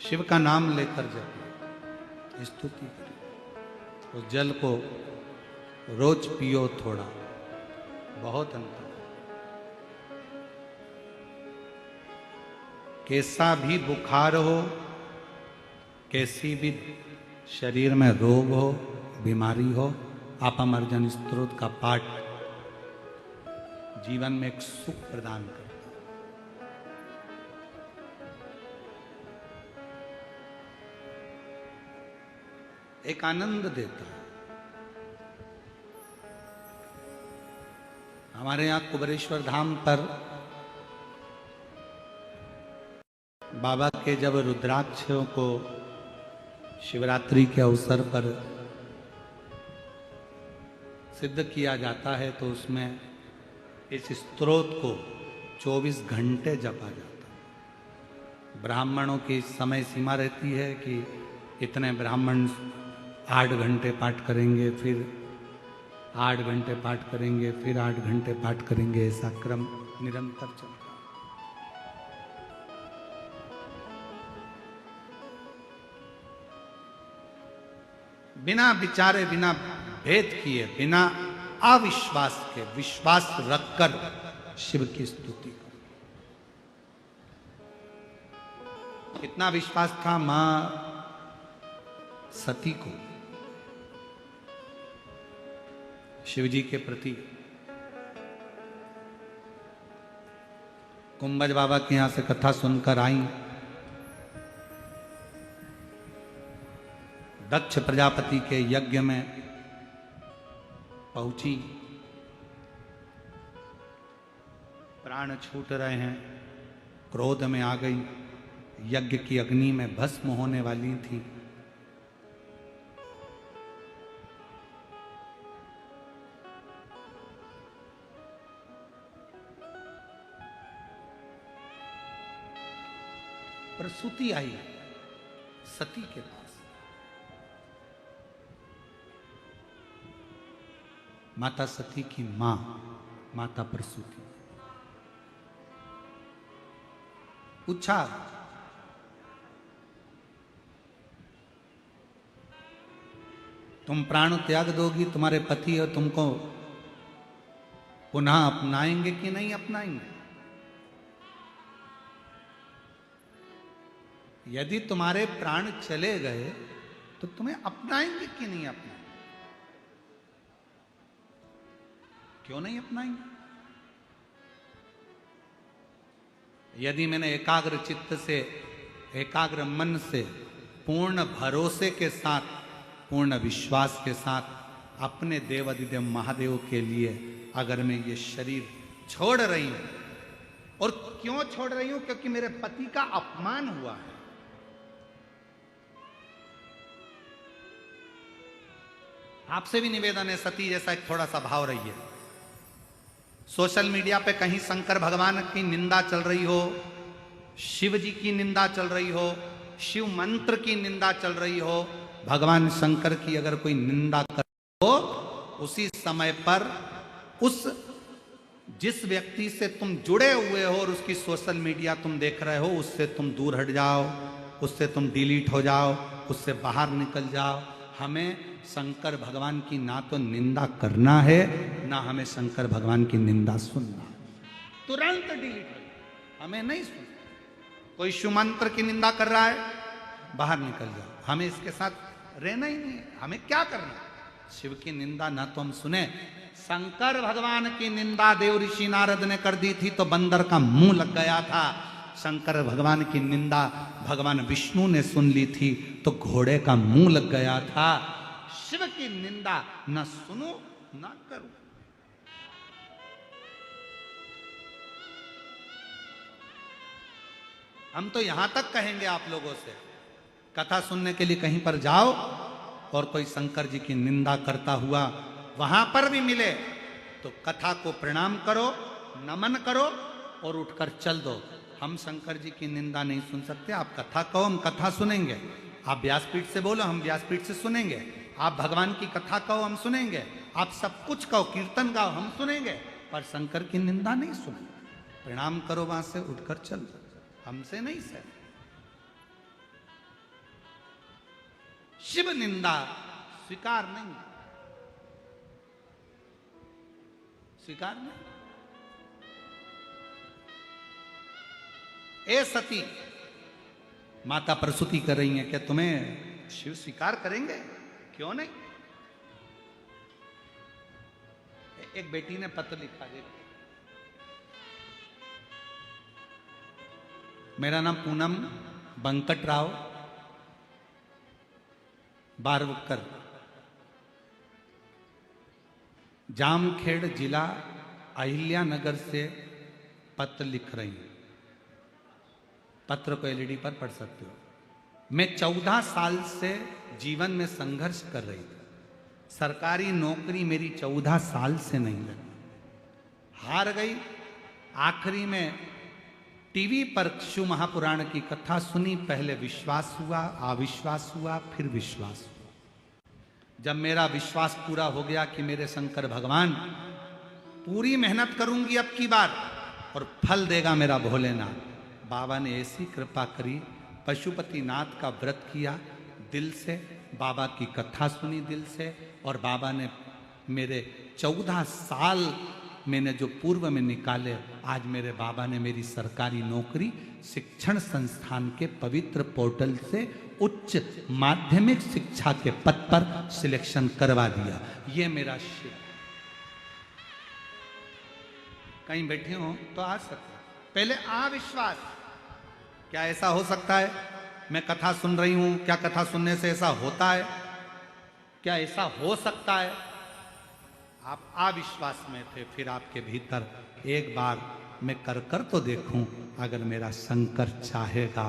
S1: शिव का नाम लेकर जपिए, स्तुति करिए। उस जल को रोज पियो थोड़ा, बहुत अंतर। कैसा भी बुखार हो, कैसी भी शरीर में रोग हो, बीमारी हो, अपमर्जन स्तोत्र का पाठ जीवन में एक सुख प्रदान करता है। एक आनंद देता है। हमारे यहाँ कुबेरेश्वर धाम पर बाबा के जब रुद्राक्षों को शिवरात्रि के अवसर पर सिद्ध किया जाता है तो उसमें इस स्तोत्र को 24 घंटे जपा जाता है। ब्राह्मणों की समय सीमा रहती है कि इतने ब्राह्मण 8 घंटे पाठ करेंगे, फिर 8 घंटे पाठ करेंगे, फिर 8 घंटे पाठ करेंगे, ऐसा क्रम निरंतर चलता है। बिना विचारे, बिना भेद किए, बिना अविश्वास के, विश्वास रखकर शिव की स्तुति करो। कितना विश्वास था मां सती को शिव जी के प्रति। कुंभज बाबा के यहां से कथा सुनकर आई। दक्ष प्रजापति के यज्ञ में पहुंची, प्राण छूट रहे हैं, क्रोध में आ गई, यज्ञ की अग्नि में भस्म होने वाली थी। प्रसूति आई सती के पास। माता सती की मां माता प्रसूति पूछा, तुम प्राण त्याग दोगी, तुम्हारे पति और तुमको पुनः अपनाएंगे कि नहीं अपनाएंगे? यदि तुम्हारे प्राण चले गए तो तुम्हें अपनाएंगे कि नहीं अपनाएंगे? क्यों नहीं अपनाएंगे? यदि मैंने एकाग्र चित्त से, एकाग्र मन से, पूर्ण भरोसे के साथ, पूर्ण विश्वास के साथ अपने देवाधिदेव महादेव के लिए अगर मैं ये शरीर छोड़ रही हूं, और क्यों छोड़ रही हूं? क्योंकि मेरे पति का अपमान हुआ है। आपसे भी निवेदन है, सती जैसा एक थोड़ा सा भाव रहिए। सोशल मीडिया पे कहीं शंकर भगवान की निंदा चल रही हो, शिव जी की निंदा चल रही हो, शिव मंत्र की निंदा चल रही हो, भगवान शंकर की अगर कोई निंदा कर हो, उसी समय पर उस जिस व्यक्ति से तुम जुड़े हुए हो और उसकी सोशल मीडिया तुम देख रहे हो, उससे तुम दूर हट जाओ, उससे तुम डिलीट हो जाओ, उससे बाहर निकल जाओ। हमें शंकर भगवान की ना तो निंदा करना है, ना हमें शंकर भगवान की निंदा सुनना। तुरंत डिलीट हो, हमें नहीं सुनना। कोई शिव मंत्र की निंदा कर रहा है, बाहर निकल जाओ, हमें इसके साथ रहना ही नहीं। हमें क्या करना? शिव की निंदा ना तो हम सुने। शंकर भगवान की निंदा देव ऋषि नारद ने कर दी थी तो बंदर का मुंह लग गया था। शंकर भगवान की निंदा भगवान विष्णु ने सुन ली थी तो घोड़े का मुंह लग गया था। शिव की निंदा न सुनो न करो। हम तो यहां तक कहेंगे आप लोगों से, कथा सुनने के लिए कहीं पर जाओ और कोई शंकर जी की निंदा करता हुआ वहां पर भी मिले तो कथा को प्रणाम करो, नमन करो और उठकर चल दो। हम शंकर जी की निंदा नहीं सुन सकते। आप कथा कहो, हम कथा सुनेंगे। आप व्यासपीठ से बोलो, हम व्यासपीठ से सुनेंगे। आप भगवान की कथा कहो, हम सुनेंगे। आप सब कुछ कहो, कीर्तन गाओ, हम सुनेंगे, पर शंकर की निंदा नहीं सुनेंगे। प्रणाम करो, वहां से उठकर चल दो, हमसे नहीं सह। शिव निंदा स्वीकार नहीं। स्वीकार नहीं। ए सती, माता प्रसूति कर रही हैं, क्या तुम्हें शिव स्वीकार करेंगे? क्यों नहीं? एक बेटी ने पत्र लिखा है, मेरा नाम पूनम बंकट राव बारवकर, जामखेड़ जिला अहिल्यानगर से पत्र लिख रही हूं। पत्र को एलईडी पर पढ़ सकते हो। मैं 14 साल से जीवन में संघर्ष कर रही थी। सरकारी नौकरी मेरी 14 साल से नहीं लगी, हार गई। आखिरी में टीवी पर शिव महापुराण की कथा सुनी। पहले विश्वास हुआ, अविश्वास हुआ, फिर विश्वास हुआ। जब मेरा विश्वास पूरा हो गया कि मेरे शंकर भगवान, पूरी मेहनत करूंगी अब की बार और फल देगा मेरा भोलेनाथ, बाबा ने ऐसी कृपा करी। पशुपतिनाथ का व्रत किया दिल से, बाबा की कथा सुनी दिल से, और बाबा ने मेरे 14 साल मैंने जो पूर्व में निकाले, आज मेरे बाबा ने मेरी सरकारी नौकरी शिक्षण संस्थान के पवित्र पोर्टल से उच्च माध्यमिक शिक्षा के पद पर सिलेक्शन करवा दिया। ये मेरा शिव। कहीं बैठे हो तो आ सकते। पहले अविश्वास, क्या ऐसा हो सकता है? मैं कथा सुन रही हूं, क्या कथा सुनने से ऐसा होता है? क्या ऐसा हो सकता है? आप अविश्वास में थे, फिर आपके भीतर एक बार मैं कर तो देखूं, अगर मेरा शंकर चाहेगा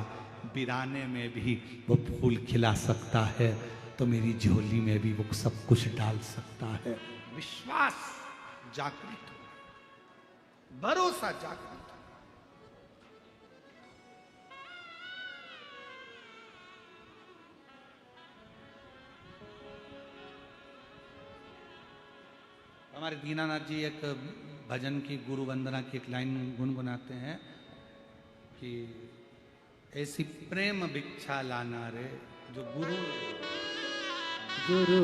S1: वीराने में भी वो फूल खिला सकता है, तो मेरी झोली में भी वो सब कुछ डाल सकता है। विश्वास जागृत हो, भरोसा जागृत। हमारे दीनानाथ जी एक भजन की गुरु वंदना की एक लाइन गुनगुनाते हैं कि ऐसी प्रेम भिक्षा लाना रे जो गुरु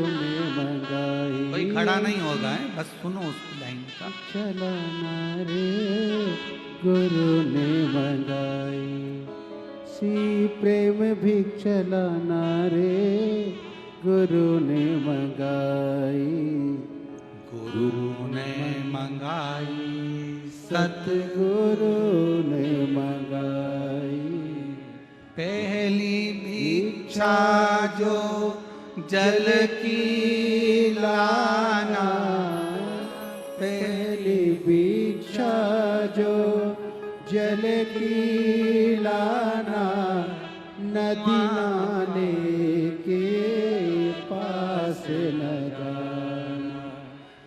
S2: ने मंगाई।
S1: कोई खड़ा नहीं होगा है, बस सुनो उस लाइन का।
S2: चलाना रे गुरु ने मंगाई, सी प्रेम भिक्षा लाना रे गुरु ने मंगाई।
S1: गुरु ने मंगाई,
S2: सतगुरु ने मंगाई।
S1: पहली भिक्षा जो जल की लाना,
S2: पहली भिक्षा जो जल की लाना, नदी नाले के पास लगाना,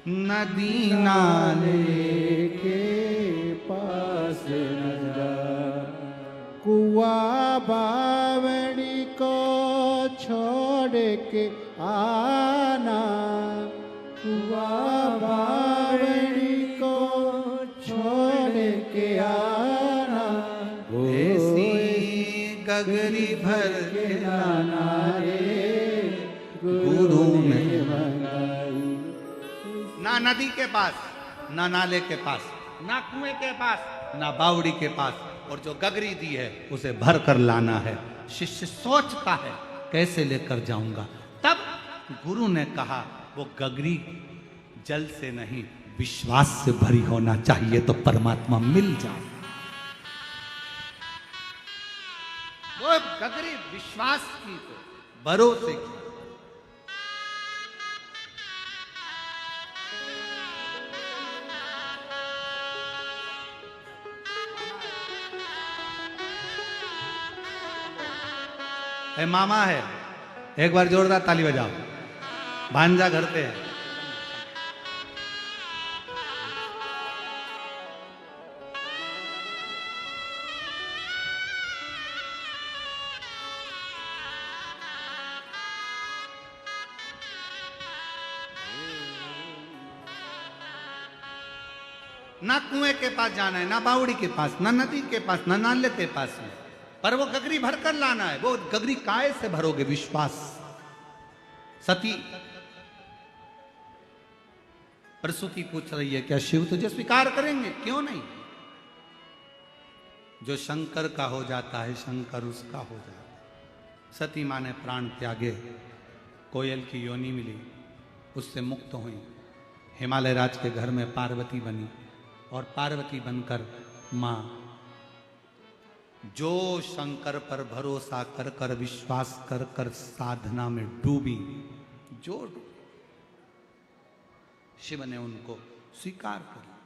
S1: नदी नाले
S2: के पास लगाना। कुआ बावड़ी को छोड़ के आना, कुआ बावड़ी को छोड़ के आना।
S1: ऐसी गगरी भर के
S2: लाना रे
S1: गुरु ने
S2: मंगाई।
S1: ना नदी के पास, ना नाले के पास, ना कुएं के पास, ना बावड़ी के पास, और जो गगरी दी है उसे भर कर लाना है। शिष्य सोचता है कैसे लेकर जाऊंगा, तब गुरु ने कहा वो गगरी जल से नहीं विश्वास से भरी होना चाहिए, तो परमात्मा मिल जाए। वो गगरी विश्वास की, तो भरोसे की। मामा है, एक बार जोरदार ताली बजाओ। भांजा घर पे है। ना कुएं के पास जाना है, ना बावड़ी के पास, ना नदी के पास, ना नाले के पास है, पर वो गगरी भर कर लाना है। वो गगरी काय से भरोगे? विश्वास। सती प्रसूति पूछ रही है क्या शिव तुझे स्वीकार करेंगे? क्यों नहीं? जो शंकर का हो जाता है शंकर उसका हो जाता है। सती माँ ने प्राण त्यागे, कोयल की योनि मिली, उससे मुक्त हुई, हिमालय राज के घर में पार्वती बनी और पार्वती बनकर मां जो शंकर पर भरोसा कर कर विश्वास कर कर साधना में डूबी, जो डूबी, शिव ने उनको स्वीकार कर लिया।